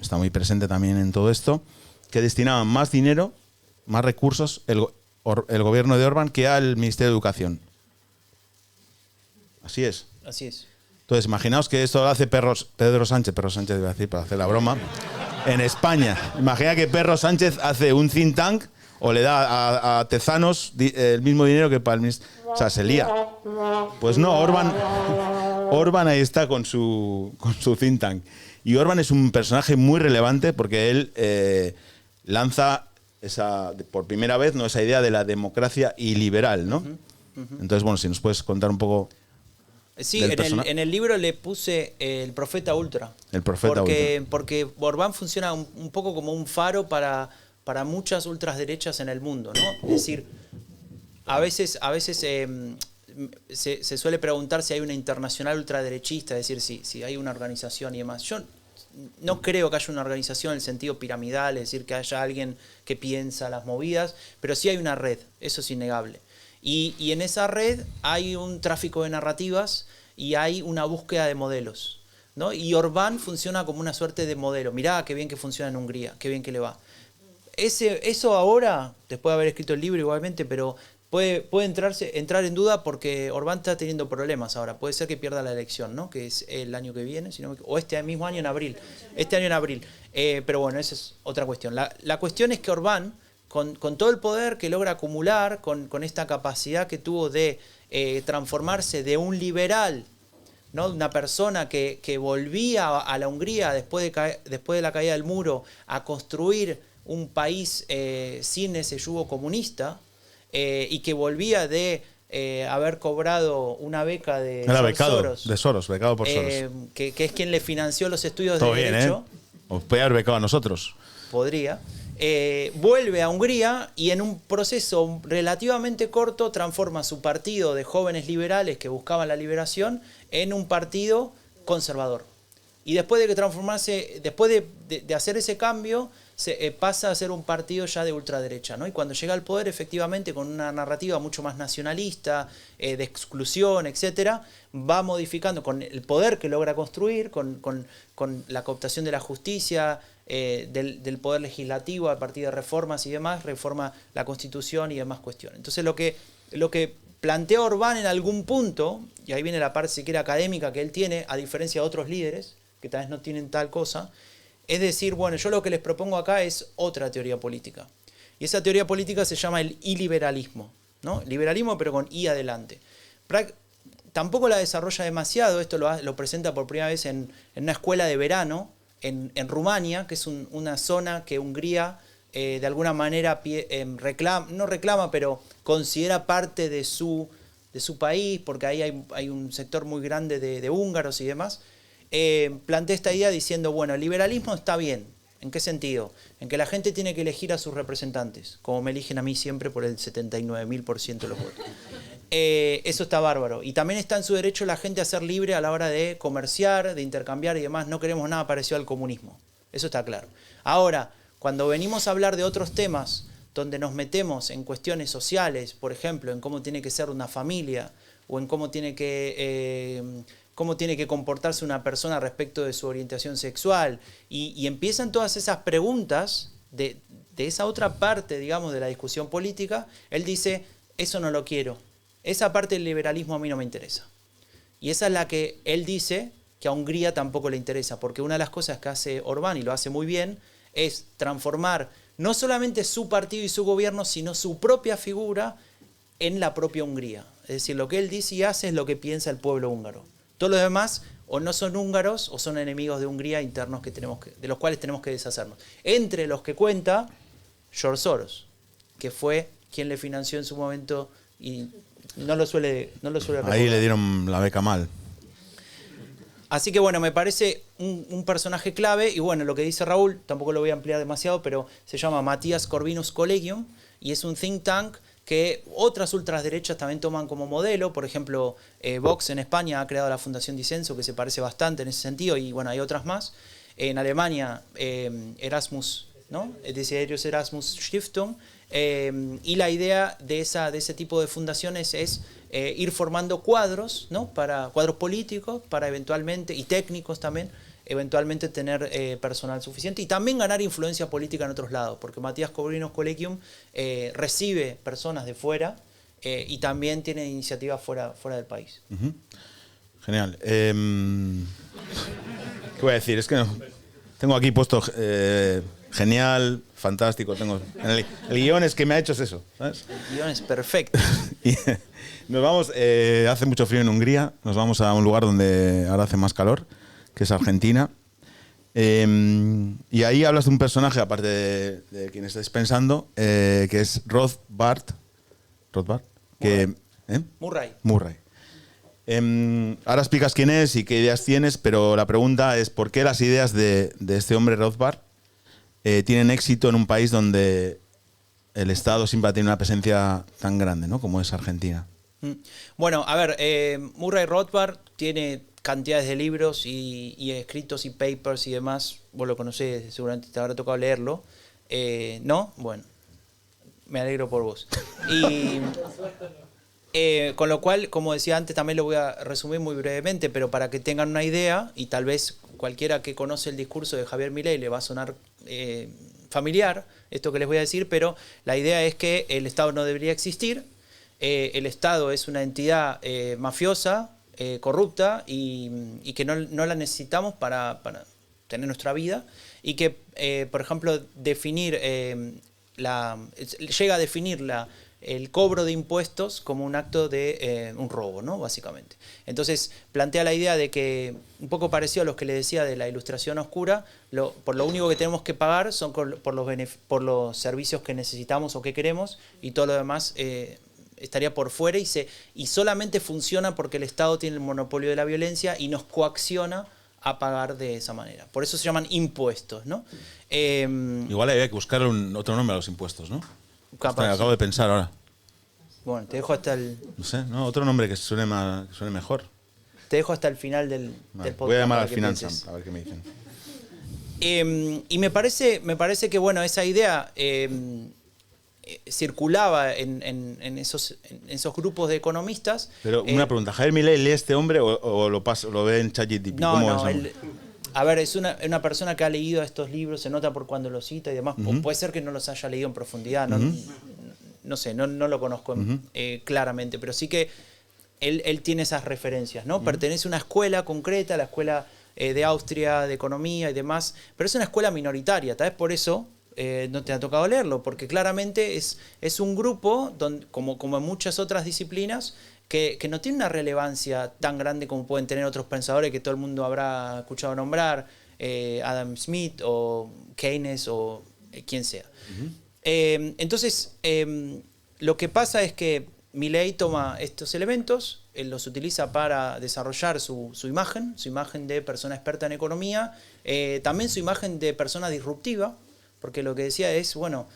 está muy presente también en todo esto, que destinaban más dinero, más recursos, el gobierno de Orbán que al Ministerio de Educación. Así es. Así es. Entonces, imaginaos que esto lo hace Pedro Sánchez iba a decir para hacer la broma, en España. Imagina que Pedro Sánchez hace un think tank o le da a Tezanos el mismo dinero que para el Ministerio. O sea, se lía. Pues no, Orbán ahí está con su think tank. Y Orbán es un personaje muy relevante porque él lanza por primera vez, ¿no?, esa idea de la democracia iliberal, ¿no? Entonces, bueno, si nos puedes contar un poco. Sí, en el libro le puse el profeta ultra. El profeta ultra. Porque Orbán funciona un poco como un faro para muchas ultraderechas en el mundo, ¿no? Es decir, a veces se suele preguntar si hay una internacional ultraderechista, es decir, si hay una organización y demás. Yo no creo que haya una organización en el sentido piramidal, es decir, que haya alguien que piensa las movidas, pero sí hay una red, eso es innegable. Y en esa red hay un tráfico de narrativas y hay una búsqueda de modelos, ¿no? Y Orbán funciona como una suerte de modelo. Mirá qué bien que funciona en Hungría, qué bien que le va. Eso ahora, después de haber escrito el libro igualmente, pero puede entrar en duda porque Orbán está teniendo problemas ahora. Puede ser que pierda la elección, ¿no?, que es el año que viene, o este mismo año en abril. Este año en abril. Pero bueno, esa es otra cuestión. La cuestión es que Orbán, con todo el poder que logra acumular, con esta capacidad que tuvo de transformarse de un liberal, ¿no?, una persona que volvía a la Hungría después de la caída del muro a construir un país sin ese yugo comunista, y que volvía de haber cobrado una beca de Soros, becado por Soros. Que es quien le financió los estudios todo de bien, Derecho. Os puede haber becado a nosotros. Podría. Vuelve a Hungría y en un proceso relativamente corto transforma su partido de jóvenes liberales que buscaban la liberación en un partido conservador. Y después de hacer ese cambio, pasa a ser un partido ya de ultraderecha, ¿no? Y cuando llega al poder, efectivamente, con una narrativa mucho más nacionalista, de exclusión, etcétera, va modificando con el poder que logra construir, con la cooptación de la justicia, del poder legislativo a partir de reformas y demás, reforma la Constitución y demás cuestiones. Entonces lo que plantea Orbán en algún punto, y ahí viene la parte siquiera académica que él tiene, a diferencia de otros líderes, que tal vez no tienen tal cosa, es decir, bueno, yo lo que les propongo acá es otra teoría política. Y esa teoría política se llama el iliberalismo, ¿no? Liberalismo pero con I adelante. Tampoco la desarrolla demasiado, esto lo presenta por primera vez en una escuela de verano en Rumania, que es una zona que Hungría de alguna manera no reclama, pero considera parte de su país, porque ahí hay un sector muy grande de húngaros y demás. Plantea esta idea diciendo, bueno, el liberalismo está bien. ¿En qué sentido? En que la gente tiene que elegir a sus representantes, como me eligen a mí siempre por el 79.000% de los votos. Eso está bárbaro. Y también está en su derecho la gente a ser libre a la hora de comerciar, de intercambiar y demás. No queremos nada parecido al comunismo. Eso está claro. Ahora, cuando venimos a hablar de otros temas donde nos metemos en cuestiones sociales, por ejemplo, en cómo tiene que ser una familia o en cómo tiene que comportarse una persona respecto de su orientación sexual, y empiezan todas esas preguntas de esa otra parte, digamos, de la discusión política, él dice, eso no lo quiero, esa parte del liberalismo a mí no me interesa. Y esa es la que él dice que a Hungría tampoco le interesa, porque una de las cosas que hace Orbán, y lo hace muy bien, es transformar no solamente su partido y su gobierno, sino su propia figura en la propia Hungría. Es decir, lo que él dice y hace es lo que piensa el pueblo húngaro. Todos los demás o no son húngaros o son enemigos de Hungría internos de los cuales tenemos que deshacernos. Entre los que cuenta George Soros, que fue quien le financió en su momento y no lo suele recordar. Ahí le dieron la beca mal. Así que bueno, me parece un personaje clave, y bueno, lo que dice Raúl, tampoco lo voy a ampliar demasiado, pero se llama Matías Corvinus Collegium y es un think tank que otras ultraderechas también toman como modelo. Por ejemplo, Vox en España ha creado la Fundación Disenso, que se parece bastante en ese sentido, y bueno, hay otras más. En Alemania, Erasmus, ¿no? Desiderius Erasmus Stiftung, y la idea de ese tipo de fundaciones es ir formando cuadros, ¿no? Cuadros políticos, para eventualmente, y técnicos también, eventualmente tener personal suficiente y también ganar influencia política en otros lados, porque Matías Cobrinos Collegium recibe personas de fuera y también tiene iniciativas fuera del país. Genial. ¿Qué voy a decir? Es que tengo aquí puesto genial, fantástico. El guión es que me ha hecho es eso, ¿sabes? El guión es perfecto. Y nos vamos, hace mucho frío en Hungría, nos vamos a un lugar donde ahora hace más calor, que es Argentina. Y ahí hablas de un personaje, aparte de quien estáis pensando, que es Rothbard. Murray. Ahora explicas quién es y qué ideas tienes, pero la pregunta es ¿por qué las ideas de este hombre Rothbard tienen éxito en un país donde el Estado siempre tiene una presencia tan grande, ¿no? Como es Argentina? Bueno, a ver, Murray Rothbard tiene cantidades de libros y escritos y papers y demás. Vos lo conocés, seguramente te habrá tocado leerlo. ¿No? Bueno, me alegro por vos. Y con lo cual, como decía antes, también lo voy a resumir muy brevemente, pero para que tengan una idea, y tal vez cualquiera que conoce el discurso de Javier Milei le va a sonar familiar esto que les voy a decir, pero la idea es que el Estado no debería existir. El Estado es una entidad mafiosa, corrupta y que no la necesitamos para tener nuestra vida, y que, por ejemplo, llega a definir el cobro de impuestos como un acto de un robo, ¿no? Básicamente. Entonces plantea la idea de que, un poco parecido a lo que le decía de la ilustración oscura, por lo único que tenemos que pagar son por los servicios que necesitamos o que queremos, y todo lo demás estaría por fuera y solamente funciona porque el Estado tiene el monopolio de la violencia y nos coacciona a pagar de esa manera. Por eso se llaman impuestos, ¿no? Igual había que buscar otro nombre a los impuestos, ¿no? Capaz. Acabo de pensar ahora. Bueno, te dejo hasta el... No sé, ¿no? Otro nombre que suene mejor. Te dejo hasta el final del podcast. Voy a llamar al Finanzam a ver qué me dicen. Y me parece que, bueno, esa idea circulaba en esos grupos de economistas. Pero una pregunta, ¿Javier Milei lee este hombre o lo ve en ChatGPT? No, a ver, es una persona que ha leído estos libros, se nota por cuando los cita y demás. Puede ser que no los haya leído en profundidad, no sé, no lo conozco claramente, pero sí que él tiene esas referencias, ¿no? Pertenece a una escuela concreta, la escuela de Austria, de economía y demás, pero es una escuela minoritaria, tal vez por eso no te ha tocado leerlo, porque claramente es un grupo, como en muchas otras disciplinas, que no tiene una relevancia tan grande como pueden tener otros pensadores que todo el mundo habrá escuchado nombrar, Adam Smith o Keynes o quien sea. Entonces, lo que pasa es que Milei toma estos elementos, él los utiliza para desarrollar su imagen de persona experta en economía, también su imagen de persona disruptiva, porque lo que decía es, bueno,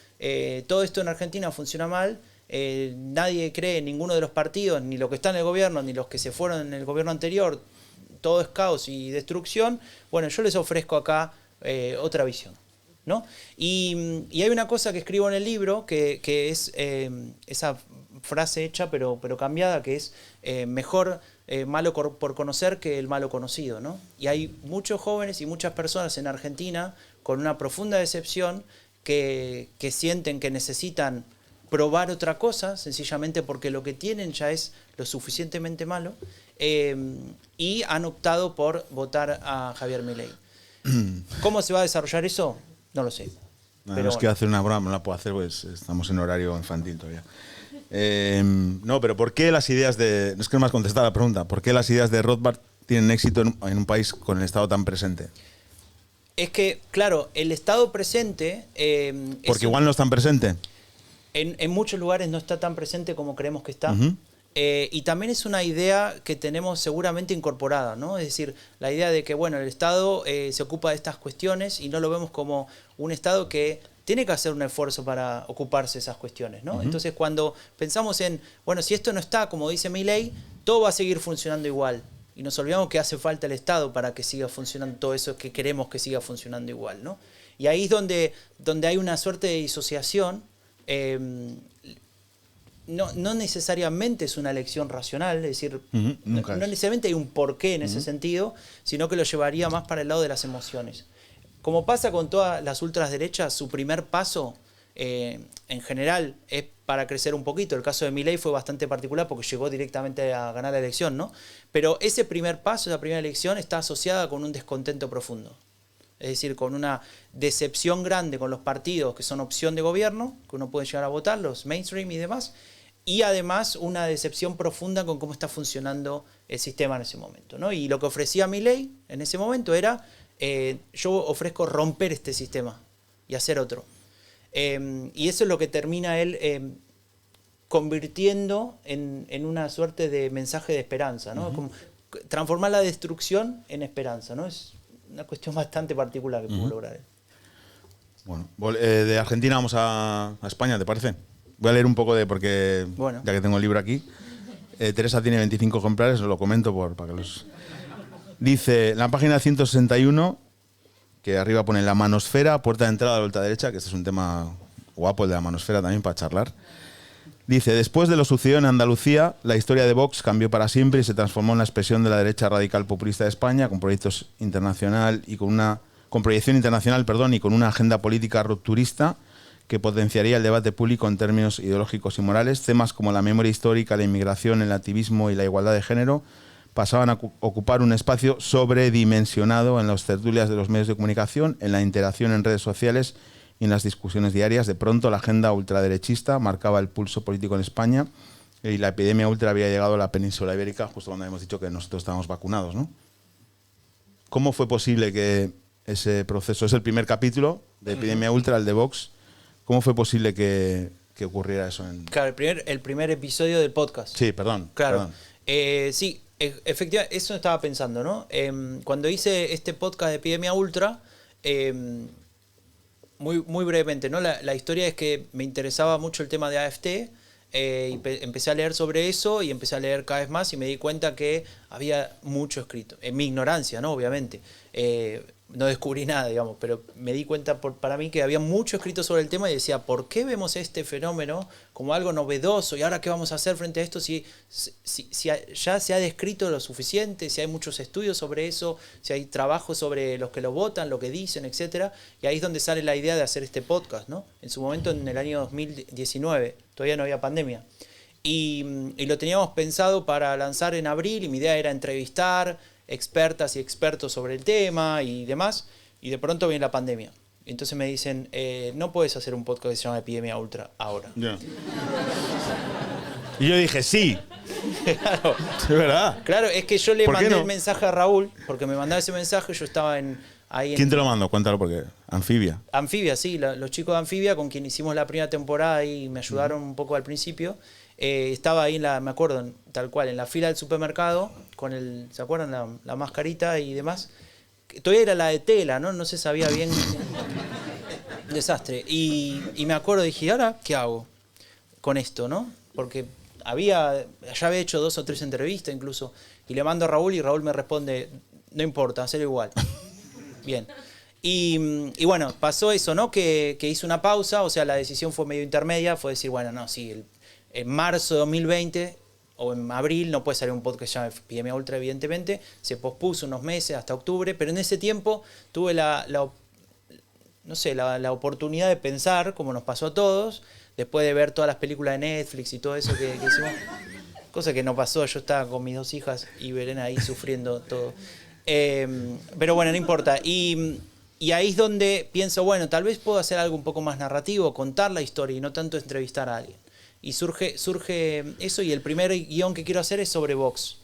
todo esto en Argentina funciona mal, nadie cree en ninguno de los partidos, ni los que están en el gobierno, ni los que se fueron en el gobierno anterior, todo es caos y destrucción. Bueno, yo les ofrezco acá otra visión, ¿no? Y hay una cosa que escribo en el libro que es esa frase hecha pero cambiada, que es mejor malo por conocer que el malo conocido, ¿no? Y hay muchos jóvenes y muchas personas en Argentina con una profunda decepción que sienten que necesitan probar otra cosa, sencillamente porque lo que tienen ya es lo suficientemente malo, y han optado por votar a Javier Milei. ¿Cómo se va a desarrollar eso? No lo sé. Pero quiero hacer una broma, no la puedo hacer, pues estamos en horario infantil todavía. No, pero ¿por qué las ideas de... No es que no me has contestado la pregunta. ¿Por qué las ideas de Rothbard tienen éxito en un país con el Estado tan presente? Es que, claro, el Estado presente... Porque igual no es tan presente. En muchos lugares no está tan presente como creemos que está. Y también es una idea que tenemos seguramente incorporada, ¿no? Es decir, la idea de que, bueno, el Estado se ocupa de estas cuestiones y no lo vemos como un Estado que tiene que hacer un esfuerzo para ocuparse de esas cuestiones, ¿no? Entonces, cuando pensamos en, bueno, si esto no está, como dice Milei, todo va a seguir funcionando igual. Y nos olvidamos que hace falta el Estado para que siga funcionando todo eso que queremos que siga funcionando igual, ¿no? Y ahí es donde hay una suerte de disociación. No necesariamente es una elección racional, es decir, no necesariamente hay un porqué en ese sentido, sino que lo llevaría más para el lado de las emociones. Como pasa con todas las ultraderechas, su primer paso en general es para crecer un poquito. El caso de Milei fue bastante particular porque llegó directamente a ganar la elección, ¿no? Pero ese primer paso, esa primera elección, está asociada con un descontento profundo. Es decir, con una decepción grande con los partidos que son opción de gobierno, que uno puede llegar a votar, los mainstream y demás, y además una decepción profunda con cómo está funcionando el sistema en ese momento, ¿no? Y lo que ofrecía Milei en ese momento era, yo ofrezco romper este sistema y hacer otro. Y eso es lo que termina él convirtiendo en una suerte de mensaje de esperanza, ¿no? Como transformar la destrucción en esperanza, ¿no? Es una cuestión bastante particular que pudo lograr él. Bueno, de Argentina vamos a España, ¿te parece? Voy a leer un poco porque ya que tengo el libro aquí. Teresa tiene 25 ejemplares, os lo comento para que los... Dice, en la página 161, que arriba pone la manosfera, puerta de entrada a la ultraderecha, que este es un tema guapo, el de la manosfera también, para charlar. Dice, después de lo sucedido en Andalucía, la historia de Vox cambió para siempre y se transformó en la expresión de la derecha radical populista de España, con proyectos internacional y con proyección internacional, y con una agenda política rupturista que potenciaría el debate público en términos ideológicos y morales. Temas como la memoria histórica, la inmigración, el activismo y la igualdad de género pasaban a ocupar un espacio sobredimensionado en las tertulias de los medios de comunicación, en la interacción en redes sociales y en las discusiones diarias. De pronto la agenda ultraderechista marcaba el pulso político en España y la epidemia ultra había llegado a la península ibérica justo cuando habíamos dicho que nosotros estábamos vacunados, ¿no? ¿Cómo fue posible que ese proceso, es el primer capítulo de epidemia ultra, el de Vox, cómo fue posible que ocurriera eso? Claro, el primer episodio del podcast. Sí, perdón. Claro. Sí, efectivamente, eso estaba pensando, ¿no? Cuando hice este podcast de epidemia ultra, muy brevemente, ¿no? La historia es que me interesaba mucho el tema de AfD, y empecé a leer sobre eso y empecé a leer cada vez más y me di cuenta que había mucho escrito, en mi ignorancia, ¿no? Obviamente. No descubrí nada, digamos, pero me di cuenta para mí que había mucho escrito sobre el tema y decía, ¿por qué vemos este fenómeno como algo novedoso? ¿Y ahora qué vamos a hacer frente a esto si ya se ha descrito lo suficiente, si hay muchos estudios sobre eso, si hay trabajos sobre los que lo votan, lo que dicen, etcétera? Y ahí es donde sale la idea de hacer este podcast, ¿no? En su momento, en el año 2019, todavía no había pandemia. Y lo teníamos pensado para lanzar en abril y mi idea era entrevistar expertas y expertos sobre el tema y demás, y de pronto viene la pandemia. Entonces me dicen, no puedes hacer un podcast que se llama Epidemia Ultra ahora. Yeah. Y yo dije, sí. Claro. Es verdad. Claro, es que yo le mandé el mensaje a Raúl, porque me mandaba ese mensaje, yo estaba ahí. ¿Quién te lo mandó? Cuéntalo, porque Anfibia. Anfibia, sí, los chicos de Anfibia, con quien hicimos la primera temporada y me ayudaron un poco al principio. Estaba ahí, me acuerdo, tal cual, en la fila del supermercado, con ¿se acuerdan? La mascarita y demás. Todavía era la de tela, ¿no? No se sabía bien. Desastre. Y me acuerdo, dije, ¿ahora qué hago con esto, no? Porque ya había hecho 2 o 3 entrevistas incluso, y le mando a Raúl y Raúl me responde, no importa, hacerlo igual. Bien. Y bueno, pasó eso, ¿no? Que hice una pausa, o sea, la decisión fue medio intermedia, fue decir, bueno, no, sí, en marzo de 2020 o en abril no puede salir un podcast que se llama Epidemia Ultra, evidentemente, se pospuso unos meses hasta octubre, pero en ese tiempo tuve la oportunidad de pensar, como nos pasó a todos, después de ver todas las películas de Netflix y todo eso que hicimos, cosa que no pasó, yo estaba con mis 2 hijas y Belén ahí sufriendo todo. Pero bueno, no importa. Y ahí es donde pienso, bueno, tal vez puedo hacer algo un poco más narrativo, contar la historia y no tanto entrevistar a alguien. Y surge eso, y el primer guión que quiero hacer es sobre Vox.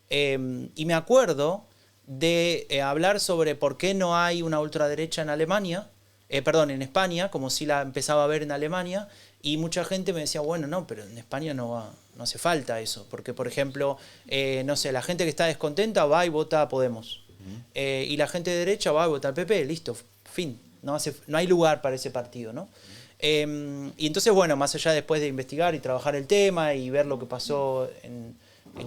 Y me acuerdo de hablar sobre por qué no hay una ultraderecha en Alemania, en España, como si la empezaba a ver en Alemania, y mucha gente me decía, bueno, no, pero en España no hace falta eso, porque por ejemplo, no sé, la gente que está descontenta va y vota a Podemos, y la gente de derecha va y vota al PP, listo, fin. no hay lugar para ese partido, ¿no? Y entonces, bueno, más allá después de investigar y trabajar el tema y ver lo que pasó en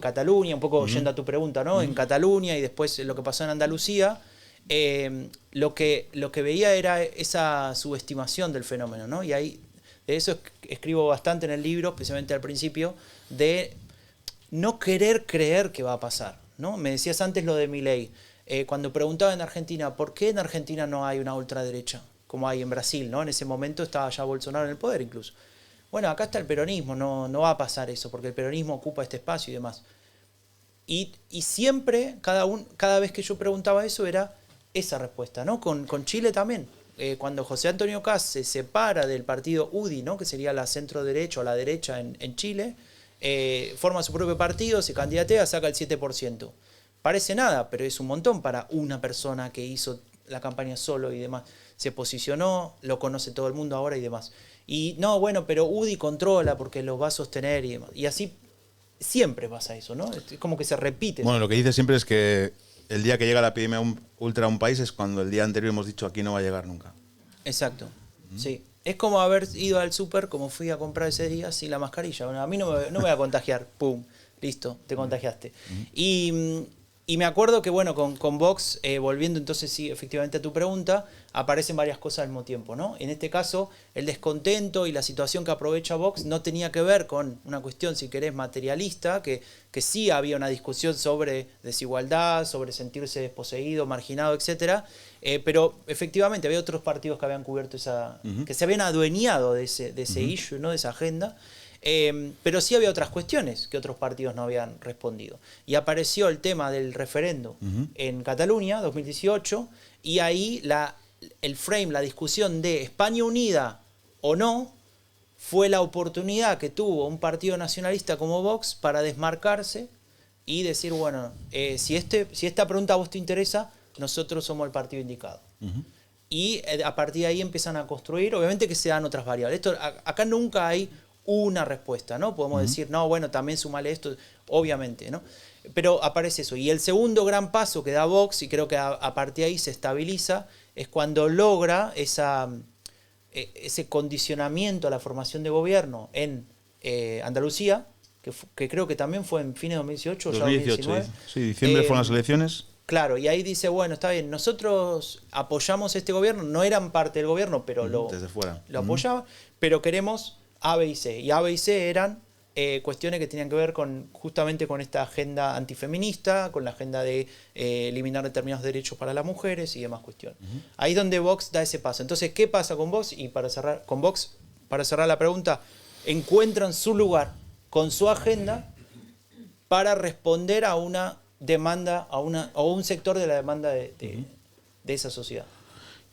Cataluña, un poco yendo a tu pregunta, ¿no? En Cataluña y después lo que pasó en Andalucía, lo que veía era esa subestimación del fenómeno, ¿no? Y ahí, de eso escribo bastante en el libro, especialmente al principio, de no querer creer que va a pasar, ¿no? Me decías antes lo de Milei. Cuando preguntaba en Argentina, ¿por qué en Argentina no hay una ultraderecha? Como hay en Brasil, ¿no? En ese momento estaba ya Bolsonaro en el poder incluso. Bueno, acá está el peronismo, no va a pasar eso, porque el peronismo ocupa este espacio y demás. Y siempre, cada vez que yo preguntaba eso, era esa respuesta, ¿no? Con Chile también. Cuando José Antonio Caz se separa del partido UDI, ¿no? Que sería la centro derecha o la derecha en Chile, forma su propio partido, se candidatea, saca el 7%. Parece nada, pero es un montón para una persona que hizo la campaña solo y demás. Se posicionó, lo conoce todo el mundo ahora y demás. Y no, bueno, pero UDI controla porque los va a sostener y demás. Y así siempre pasa eso, ¿no? Es como que se repite. Bueno, lo que dice siempre es que el día que llega la epidemia ultra a un país es cuando el día anterior hemos dicho aquí no va a llegar nunca. Exacto, sí. Es como haber ido al súper, como fui a comprar ese día, sin la mascarilla. Bueno, a mí no me voy a contagiar. Pum, listo, te contagiaste. Y me acuerdo que, bueno, con Vox, volviendo entonces sí, efectivamente a tu pregunta, aparecen varias cosas al mismo tiempo, ¿no? En este caso, el descontento y la situación que aprovecha Vox no tenía que ver con una cuestión, si querés, materialista, que sí había una discusión sobre desigualdad, sobre sentirse desposeído, marginado, etcétera, pero efectivamente había otros partidos que habían cubierto que se habían adueñado de ese issue, ¿no? De esa agenda. Pero sí había otras cuestiones que otros partidos no habían respondido. Y apareció el tema del referendo en Cataluña, 2018, y ahí el frame, la discusión de España unida o no, fue la oportunidad que tuvo un partido nacionalista como Vox para desmarcarse y decir, bueno, si esta pregunta a vos te interesa, nosotros somos el partido indicado. Y a partir de ahí empiezan a construir, obviamente que se dan otras variables. Acá nunca hay una respuesta, ¿no? Podemos decir, no, bueno, también sumale esto, obviamente, ¿no? Pero aparece eso. Y el segundo gran paso que da Vox, y creo que a partir de ahí se estabiliza, es cuando logra ese condicionamiento a la formación de gobierno en Andalucía, que creo que también fue en fines de 2018 o ya 2019. Sí, diciembre fueron las elecciones. Claro, y ahí dice, bueno, está bien, nosotros apoyamos este gobierno, no eran parte del gobierno, pero desde fuera. Lo apoyaban, pero queremos A, B y C. Y A, B y C eran cuestiones que tenían que ver justamente con esta agenda antifeminista, con la agenda de eliminar determinados derechos para las mujeres y demás cuestiones. Ahí es donde Vox da ese paso. Entonces, ¿qué pasa con Vox? Y para cerrar la pregunta, encuentran su lugar con su agenda para responder a una demanda, o un sector de la demanda de esa sociedad.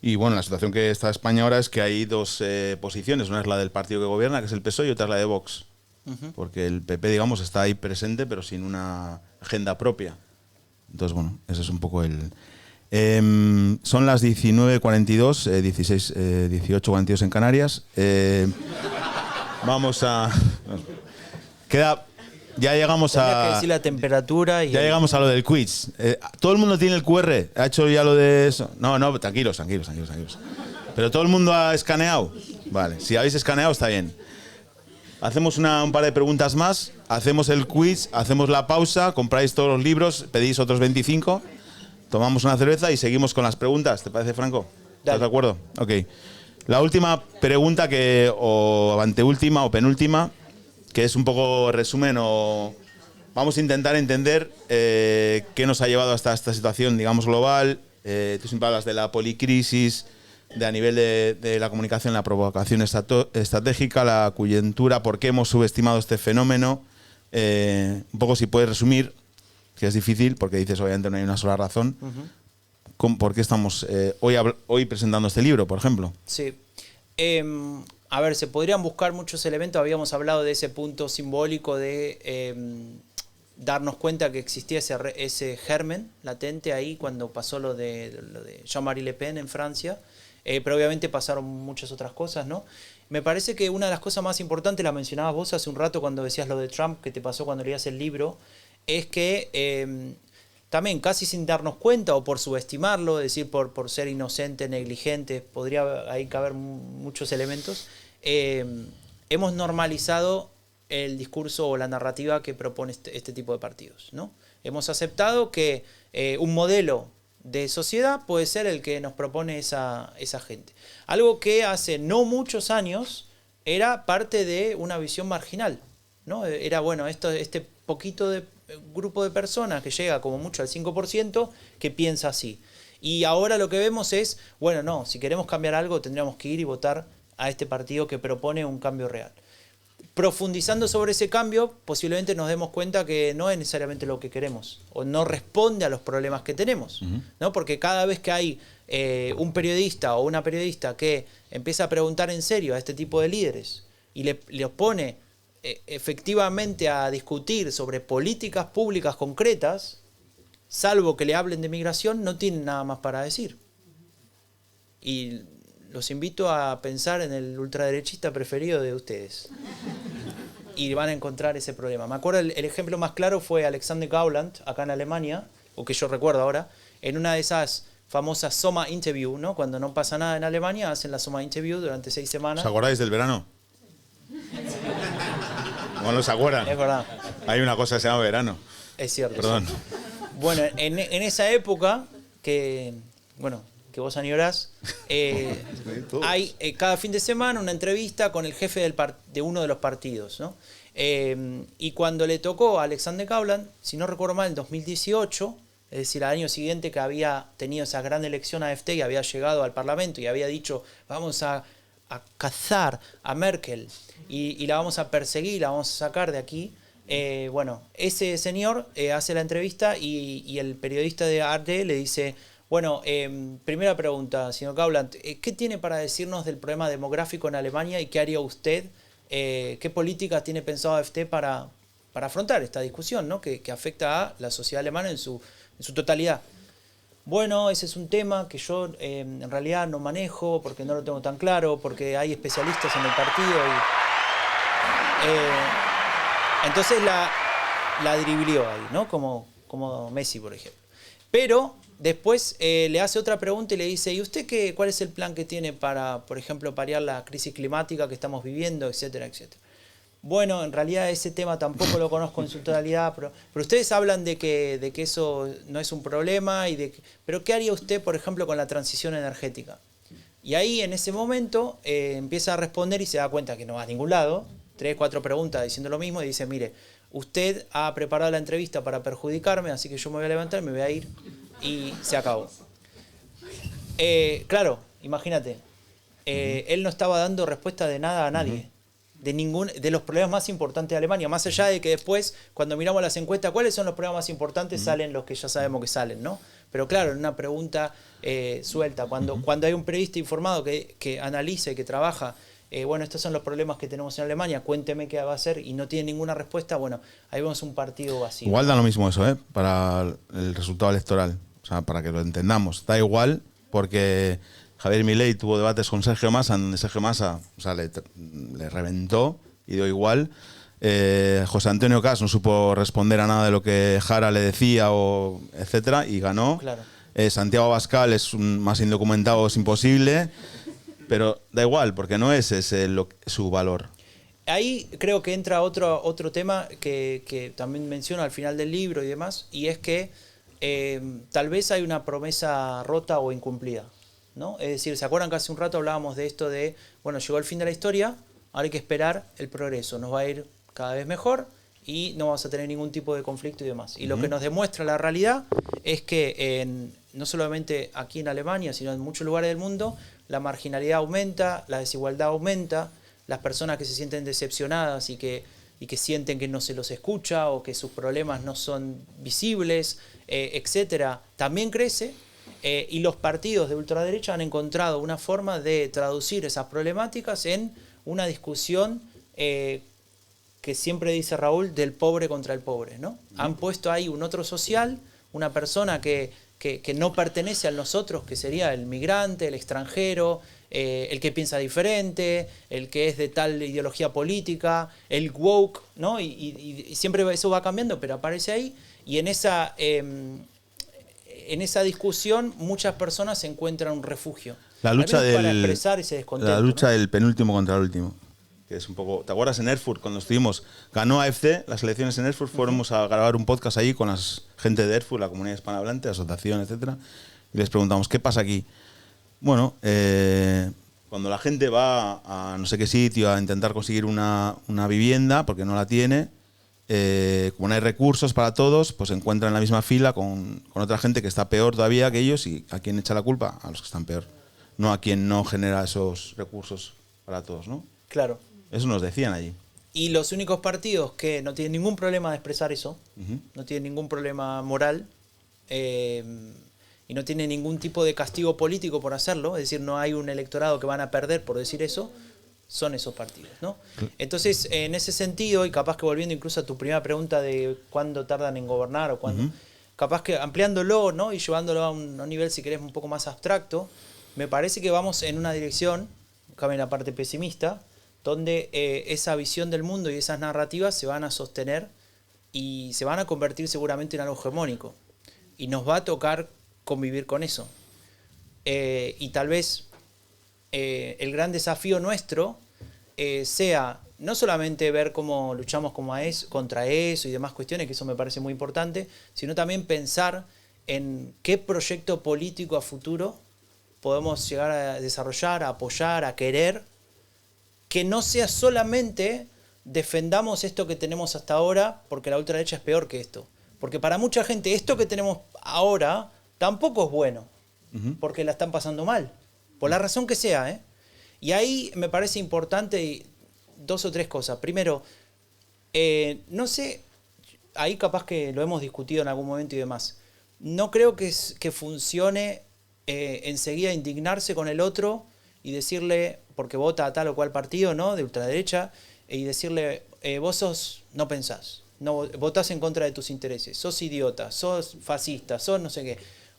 Y bueno, la situación que está España ahora es que hay dos posiciones. Una es la del partido que gobierna, que es el PSOE, y otra es la de Vox. Porque el PP, digamos, está ahí presente, pero sin una agenda propia. Entonces, bueno, ese es un poco el... son las 19:42, 18:42 en Canarias. Vamos a... Queda... Ya llegamos Tendría que decir la temperatura y... Ya llegamos a lo del quiz. ¿Todo el mundo tiene el QR? ¿Ha hecho ya lo de eso? No, tranquilos. ¿Pero todo el mundo ha escaneado? Vale, si habéis escaneado está bien. Hacemos un par de preguntas más, hacemos el quiz, hacemos la pausa, compráis todos los libros, pedís otros 25, tomamos una cerveza y seguimos con las preguntas. ¿Te parece, Franco? ¿Estás de acuerdo? Ok. La última pregunta o anteúltima o penúltima, que es un poco resumen vamos a intentar entender qué nos ha llevado hasta esta situación, digamos, global. Tú siempre hablas de la policrisis, a nivel de la comunicación, la provocación estratégica, la coyuntura, por qué hemos subestimado este fenómeno. Un poco si puedes resumir, que es difícil, porque dices obviamente no hay una sola razón, por qué estamos hoy presentando este libro, por ejemplo. Sí. A ver, se podrían buscar muchos elementos. Habíamos hablado de ese punto simbólico de darnos cuenta que existía ese germen latente ahí cuando pasó lo de Jean-Marie Le Pen en Francia. Pero obviamente pasaron muchas otras cosas, ¿no? Me parece que una de las cosas más importantes, la mencionabas vos hace un rato cuando decías lo de Trump, que te pasó cuando leías el libro, es que también casi sin darnos cuenta o por subestimarlo, es decir, por ser inocente, negligente, podría ahí caber muchos elementos, hemos normalizado el discurso o la narrativa que propone este tipo de partidos, ¿no? Hemos aceptado que un modelo de sociedad puede ser el que nos propone esa gente. Algo que hace no muchos años era parte de una visión marginal, ¿no? Era, bueno, este poquito de grupo de personas que llega como mucho al 5% que piensa así. Y ahora lo que vemos es, bueno, no, si queremos cambiar algo tendríamos que ir y votar a este partido que propone un cambio real. Profundizando sobre ese cambio, posiblemente nos demos cuenta que no es necesariamente lo que queremos o no responde a los problemas que tenemos, ¿no? Porque cada vez que hay un periodista o una periodista que empieza a preguntar en serio a este tipo de líderes y le pone efectivamente a discutir sobre políticas públicas concretas, salvo que le hablen de migración, no tienen nada más para decir. Y los invito a pensar en el ultraderechista preferido de ustedes. Y van a encontrar ese problema. Me acuerdo, el ejemplo más claro fue Alexander Gauland, acá en Alemania, o que yo recuerdo ahora, en una de esas famosas Sommer Interview, ¿no? Cuando no pasa nada en Alemania, hacen la Sommer Interview durante 6 semanas. ¿Os acordáis del verano? ¿No se acuerdan? Es verdad. Hay una cosa que se llama verano. Es cierto. Perdón. Bueno, en esa época, que vos añorás, hay cada fin de semana una entrevista con el jefe de uno de los partidos, ¿no? Y cuando le tocó a Alexander Gauland, si no recuerdo mal, en 2018, es decir, al año siguiente que había tenido esa gran elección AfD y había llegado al Parlamento y había dicho, vamos a cazar a Merkel y la vamos a perseguir, la vamos a sacar de aquí. Bueno, ese señor hace la entrevista y el periodista de ARD le dice, bueno, primera pregunta, señor Gauland, ¿qué tiene para decirnos del problema demográfico en Alemania y qué haría usted? ¿Qué políticas tiene pensado AfD para afrontar esta discusión, ¿no? que afecta a la sociedad alemana en su totalidad? Bueno, ese es un tema que yo en realidad no manejo porque no lo tengo tan claro, porque hay especialistas en el partido. Entonces la driblió ahí, ¿no? Como Messi, por ejemplo. Pero después le hace otra pregunta y le dice, ¿y usted cuál es el plan que tiene para, por ejemplo, paliar la crisis climática que estamos viviendo, etcétera, etcétera? Bueno, en realidad ese tema tampoco lo conozco en su totalidad, pero ustedes hablan de que eso no es un problema, pero ¿qué haría usted, por ejemplo, con la transición energética? Y ahí, en ese momento, empieza a responder y se da cuenta que no va a ningún lado, 3, 4 preguntas diciendo lo mismo, y dice, mire, usted ha preparado la entrevista para perjudicarme, así que yo me voy a levantar, me voy a ir, y se acabó. Claro, imagínate, él no estaba dando respuesta de nada a nadie. De los problemas más importantes de Alemania, más allá de que después, cuando miramos las encuestas, ¿cuáles son los problemas más importantes? Salen los que ya sabemos que salen, ¿no? Pero claro, en una pregunta suelta, cuando hay un periodista informado que analiza y que trabaja, bueno, estos son los problemas que tenemos en Alemania, cuénteme qué va a hacer, y no tiene ninguna respuesta, bueno, ahí vemos un partido vacío. Igual da lo mismo eso, para el resultado electoral, o sea, para que lo entendamos. Da igual, porque Javier Milei tuvo debates con Sergio Massa, donde Sergio Massa, o sea, le reventó y dio igual. José Antonio Caz no supo responder a nada de lo que Jara le decía, etcétera, y ganó. Claro. Santiago Abascal es más indocumentado, es imposible, pero da igual, porque no es ese su valor. Ahí creo que entra otro tema que también menciono al final del libro y demás, y es que tal vez hay una promesa rota o incumplida, ¿no? Es decir, ¿se acuerdan que hace un rato hablábamos de esto de, bueno, llegó el fin de la historia, ahora hay que esperar el progreso, nos va a ir cada vez mejor y no vamos a tener ningún tipo de conflicto y demás? Y lo que nos demuestra la realidad es que no solamente aquí en Alemania, sino en muchos lugares del mundo, la marginalidad aumenta, la desigualdad aumenta, las personas que se sienten decepcionadas y que sienten que no se los escucha o que sus problemas no son visibles, etcétera, también crece. Y los partidos de ultraderecha han encontrado una forma de traducir esas problemáticas en una discusión que siempre dice Raúl, del pobre contra el pobre, ¿no? Han puesto ahí un otro social, una persona que no pertenece a nosotros, que sería el migrante, el extranjero, el que piensa diferente, el que es de tal ideología política, el woke, ¿no? Y siempre eso va cambiando, pero aparece ahí. Y en esa en esa discusión muchas personas encuentran un refugio. La lucha, al menos para expresar ese descontento, la lucha ¿no? del penúltimo contra el último. Que es un poco. ¿Te acuerdas en Erfurt cuando estuvimos? Ganó AFC las elecciones en Erfurt, fuimos a grabar un podcast allí con la gente de Erfurt, la comunidad hispanohablante, asociación, etcétera, y les preguntamos, ¿qué pasa aquí? Bueno, cuando la gente va a no sé qué sitio a intentar conseguir una vivienda porque no la tiene, como no hay recursos para todos, pues se encuentran en la misma fila con otra gente que está peor todavía que ellos. ¿Y a quién echa la culpa? A los que están peor, no a quien no genera esos recursos para todos, ¿no? Claro. Eso nos decían allí. Y los únicos partidos que no tienen ningún problema de expresar eso, Ujú. no tienen ningún problema moral, y no tienen ningún tipo de castigo político por hacerlo, es decir, no hay un electorado que van a perder por decir eso, son esos partidos, ¿no? Entonces, en ese sentido, y capaz que volviendo incluso a tu primera pregunta de cuándo tardan en gobernar o cuándo, capaz que ampliándolo, ¿no? Y llevándolo a un nivel, si querés, un poco más abstracto, me parece que vamos en una dirección, cabe en la parte pesimista, donde esa visión del mundo y esas narrativas se van a sostener y se van a convertir seguramente en algo hegemónico. Y nos va a tocar convivir con eso. Y tal vez el gran desafío nuestro sea no solamente ver cómo luchamos contra eso y demás cuestiones, que eso me parece muy importante, sino también pensar en qué proyecto político a futuro podemos llegar a desarrollar, a apoyar, a querer, que no sea solamente defendamos esto que tenemos hasta ahora, porque la ultraderecha es peor que esto. Porque para mucha gente esto que tenemos ahora tampoco es bueno, porque la están pasando mal, por la razón que sea, ¿eh? Y ahí me parece importante dos o tres cosas. Primero, no sé, ahí capaz que lo hemos discutido en algún momento y demás, no creo que funcione enseguida indignarse con el otro y decirle, porque vota a tal o cual partido, ¿no?, de ultraderecha, y decirle, vos no pensás, no votás en contra de tus intereses, sos idiota, sos fascista, sos no sé qué.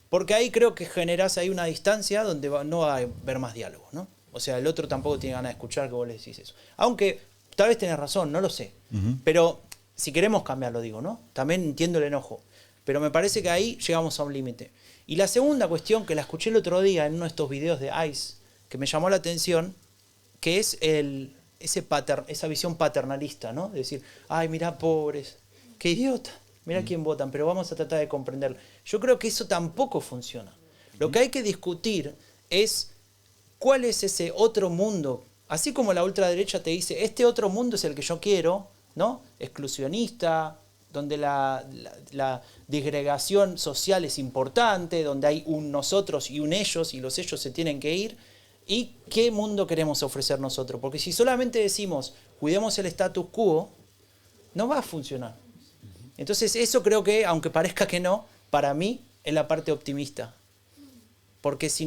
Porque ahí creo que generás ahí una distancia donde no va a haber más diálogo, ¿no? O sea, el otro tampoco tiene ganas de escuchar que vos le decís eso. Aunque tal vez tenés razón, no lo sé. Pero si queremos cambiarlo, digo, ¿no? También entiendo el enojo. Pero me parece que ahí llegamos a un límite. Y la segunda cuestión, que la escuché el otro día en uno de estos videos de ICE, que me llamó la atención, que es esa visión paternalista, ¿no? De decir, ay, mirá, pobres, qué idiota, mirá quién votan, pero vamos a tratar de comprender. Yo creo que eso tampoco funciona. Lo que hay que discutir es cuál es ese otro mundo. Así como la ultraderecha te dice, este otro mundo es el que yo quiero, ¿no? Exclusionista, donde la disgregación social es importante, donde hay un nosotros y un ellos, y los ellos se tienen que ir. ¿Y qué mundo queremos ofrecer nosotros? Porque si solamente decimos, cuidemos el status quo, no va a funcionar. Entonces eso creo que, aunque parezca que no, para mí es la parte optimista. Porque si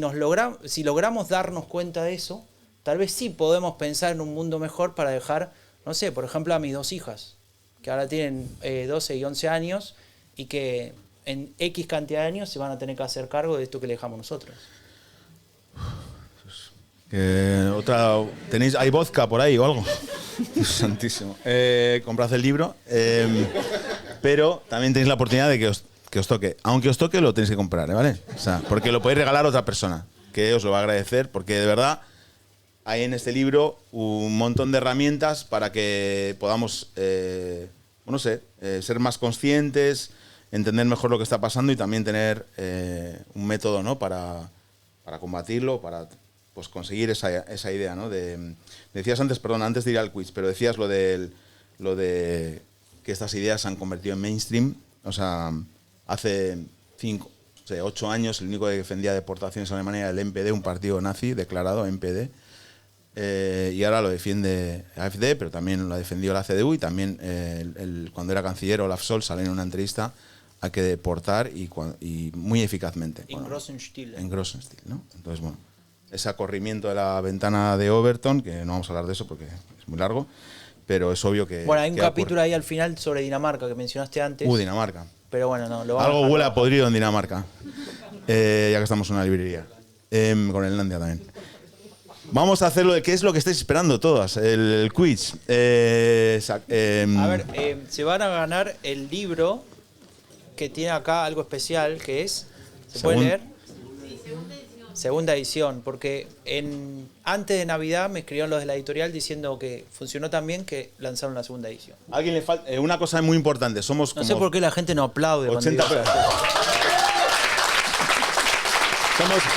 logramos darnos cuenta de eso, tal vez sí podemos pensar en un mundo mejor para dejar, no sé, por ejemplo, a mis dos hijas, que ahora tienen 12 y 11 años, y que en X cantidad de años se van a tener que hacer cargo de esto que le dejamos nosotros. ¿Hay vodka por ahí o algo? Santísimo. Comprad el libro, pero también tenéis la oportunidad de que os toque. Aunque os toque, lo tenéis que comprar, ¿vale? O sea, porque lo podéis regalar a otra persona, que os lo va a agradecer, porque de verdad hay en este libro un montón de herramientas para que podamos, ser más conscientes, entender mejor lo que está pasando y también tener un método, ¿no?, para combatirlo, para pues conseguir esa idea, ¿no? Decías antes, perdón, antes de ir al quiz, pero decías lo de que estas ideas se han convertido en mainstream. O sea, hace 8 años el único que defendía deportaciones a Alemania era el NPD, un partido nazi declarado, NPD. Y ahora lo defiende AfD, pero también lo ha defendido la CDU, y también cuando era canciller Olaf Scholz salió en una entrevista a que deportar y muy eficazmente. En großen Stil. En großen Stil, ¿no? Entonces, bueno, ese acorrimiento de la ventana de Overton, que no vamos a hablar de eso porque es muy largo, pero es obvio que... Bueno, hay un capítulo ahí al final sobre Dinamarca que mencionaste antes. Dinamarca. Pero bueno, no, lo vamos Algo a huele a podrido en Dinamarca, ya que estamos en una librería. Con Groenlandia también. Vamos a hacer ¿qué es lo que estáis esperando todas? El quiz. A ver, se van a ganar el libro que tiene acá algo especial, que es ¿Se puede leer? Segunda edición, porque antes de Navidad me escribieron los de la editorial diciendo que funcionó tan bien que lanzaron la segunda edición. A alguien le falta una cosa muy importante. Somos No como sé por qué la gente no aplaude. 80 cuando digo personas.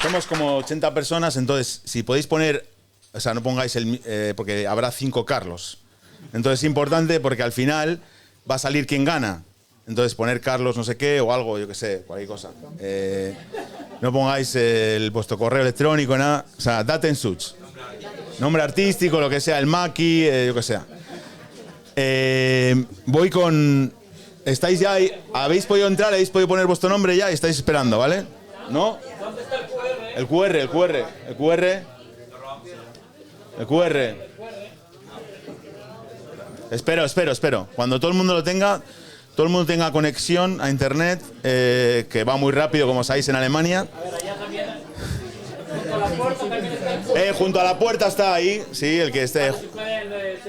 Somos como 80 personas, entonces si podéis poner, o sea, no pongáis porque habrá 5 Carlos. Entonces es importante porque al final va a salir quién gana. Entonces poner Carlos no sé qué o algo, yo qué sé, cualquier cosa. No pongáis vuestro correo electrónico, nada. O sea, Datensuch. Nombre artístico, lo que sea, el Maki, yo que sea. Voy con... ¿Estáis ya ahí? ¿Habéis podido entrar? ¿Habéis podido poner vuestro nombre ya? Y estáis esperando, ¿vale? ¿No? El QR. Espero. Cuando todo el mundo lo tenga, todo el mundo tenga conexión a internet, que va muy rápido, como sabéis, en Alemania. Junto a la puerta está ahí, sí, el que esté.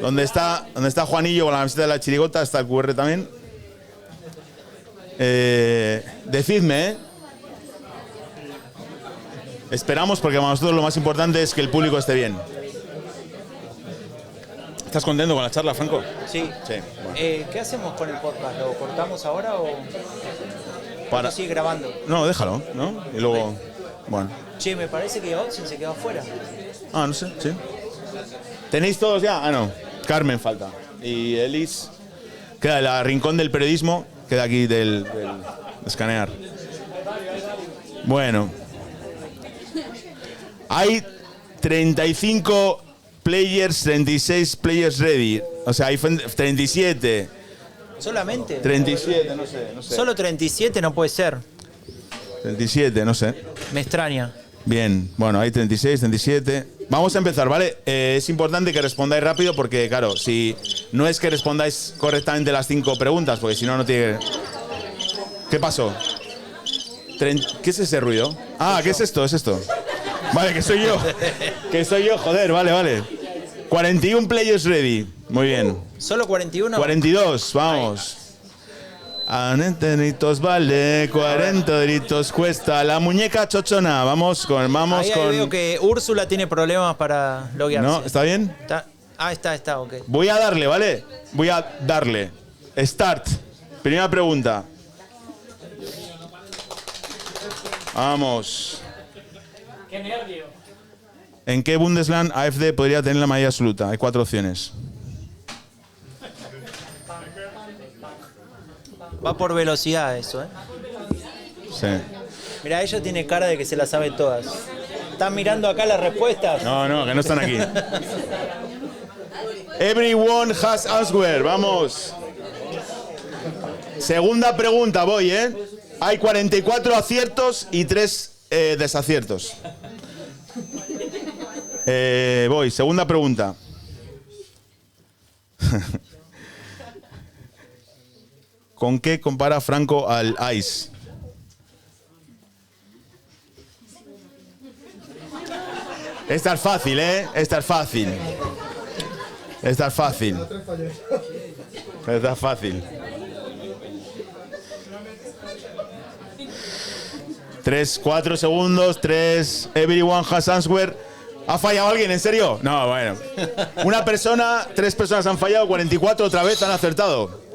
Donde está Juanillo con la camiseta de la chirigota, está el QR también. Decidme, Esperamos porque para nosotros lo más importante es que el público esté bien. ¿Estás contento con la charla, Franco? Sí. Bueno. ¿Qué hacemos con el podcast? ¿Lo cortamos ahora o Para... sigue grabando? No, déjalo, ¿no? Y luego... Bueno. Che, me parece que Oxen se quedó afuera. Ah, no sé, sí. ¿Tenéis todos ya? Ah, no. Carmen falta. Y Elis... Queda el rincón del periodismo. Queda aquí del escanear. Bueno. Hay 35 players, 36 players ready. O sea, hay 37. ¿Solamente? 37, no sé. Solo 37 no puede ser. 37, no sé. Me extraña. Bien, bueno, hay 36, 37. Vamos a empezar, ¿vale? Es importante que respondáis rápido porque, claro, si no es que respondáis correctamente las 5 preguntas, porque si no, no tiene... ¿Qué pasó? ¿Qué es ese ruido? Ah, ¿qué es esto? ¿Es esto? Vale, que soy yo. Que soy yo, joder, vale. 41 players ready. Muy bien. ¿Solo 41? 42, vamos. A 40 delitos vale, 40 delitos cuesta. La muñeca chochona. Vamos con... Ahí veo que Úrsula tiene problemas para loguearse. ¿No? ¿Está bien? Está, ok. Voy a darle, ¿vale? Voy a darle. Start. Primera pregunta. Vamos. ¡Qué nervio! ¿En qué Bundesland AfD podría tener la mayoría absoluta? Hay 4 opciones. Va por velocidad eso, ¿eh? Sí. Mira, ella tiene cara de que se la sabe todas. ¿Están mirando acá las respuestas? No, que no están aquí. Everyone has answered. Vamos. Segunda pregunta, voy, ¿eh? Hay 44 aciertos y 3 desaciertos. Voy, segunda pregunta. ¿Con qué compara Franco al Ice? Esta es fácil, ¿eh? Esta es fácil. 3, 4 segundos, 3. Everyone has answered. ¿Ha fallado alguien, en serio? No, bueno. 3 personas han fallado, 44 otra vez han acertado.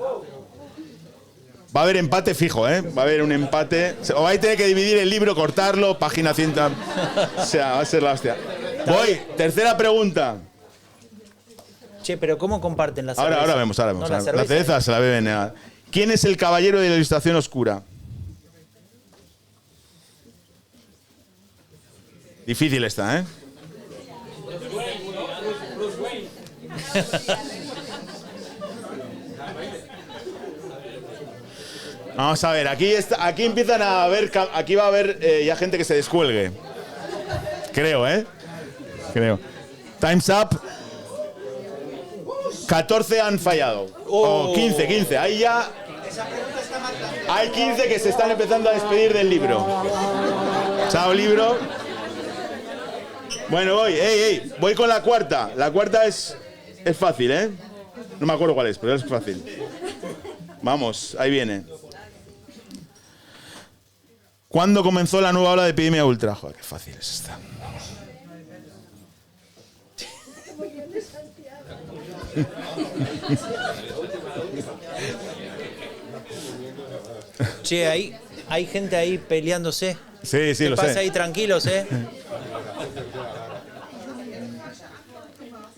Va a haber empate fijo, ¿eh? Va a haber un empate. O vais a tener que dividir el libro, cortarlo, página 100. O sea, va a ser la hostia. Voy, tercera pregunta. Che, pero ¿cómo comparten la cerveza? Ahora vemos. No, La cerveza se la beben. ¿Quién es el caballero de la Ilustración Oscura? Difícil esta, ¿eh? Vamos a ver, aquí empiezan a ver, aquí va a haber ya gente que se descuelgue. Creo, ¿eh? Creo. Time's up. 14 han fallado. O 15. Ahí ya... Hay 15 que se están empezando a despedir del libro. Chao, libro. Bueno, voy con la cuarta. La cuarta es fácil, ¿eh? No me acuerdo cuál es, pero es fácil. Vamos, ahí viene. ¿Cuándo comenzó la nueva ola de epidemia ultra? Joder, qué fácil es esta. Che, hay gente ahí peleándose. Sí, sí, ¿Qué lo pasa sé. ahí? Tranquilos, ¿eh?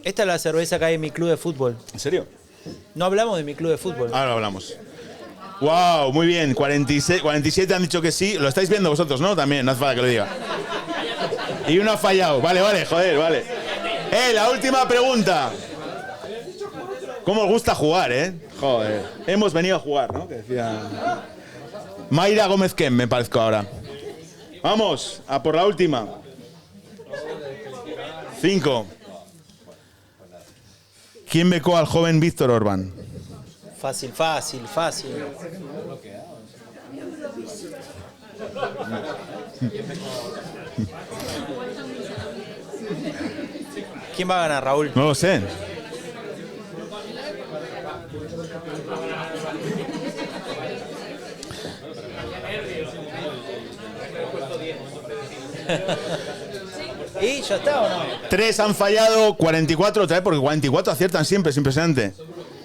Esta es la cerveza que hay en mi club de fútbol. ¿En serio? No hablamos de mi club de fútbol. Ahora hablamos. Wow, muy bien. 46, 47 han dicho que sí. Lo estáis viendo vosotros, ¿no? También, no hace falta que lo diga. Y uno ha fallado. Vale, joder, vale. La última pregunta. ¿Cómo os gusta jugar, Joder. Hemos venido a jugar, ¿no? Que decía Mayra Gómez Kem, me parezco ahora. Vamos, a por la última. 5. ¿Quién becó al joven Víctor Orbán? Fácil. ¿Quién va a ganar, Raúl? No lo sé. ¿Y ya está o no? 3 han fallado, 44 otra vez, porque 44 aciertan siempre, es impresionante.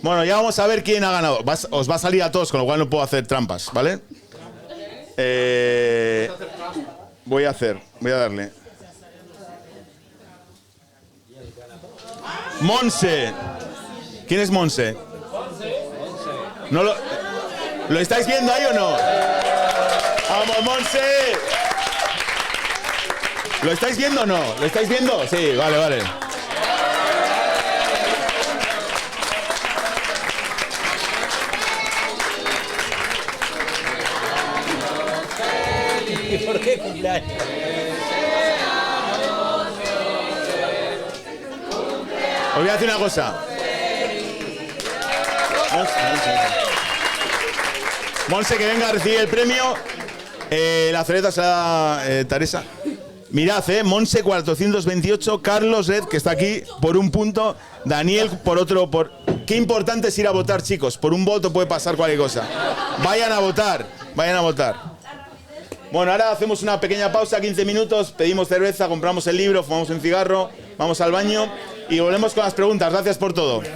Bueno, ya vamos a ver quién ha ganado. Os va a salir a todos, con lo cual no puedo hacer trampas, ¿vale? Voy a darle. Monse. ¿Quién es Monse? ¿No lo estáis viendo ahí o no? ¡Vamos, Monse! ¿Lo estáis viendo o no? ¿Lo estáis viendo? Sí, vale. ¿Y por qué cumpleaños? Os voy a decir una cosa. Monse, que venga a recibir el premio. La cerveza será Teresa. Mirad, Monse 428, Carlos Red, que está aquí, por un punto, Daniel por otro. Qué importante es ir a votar, chicos. Por un voto puede pasar cualquier cosa. Vayan a votar. Bueno, ahora hacemos una pequeña pausa, 15 minutos, pedimos cerveza, compramos el libro, fumamos un cigarro, vamos al baño y volvemos con las preguntas. Gracias por todo.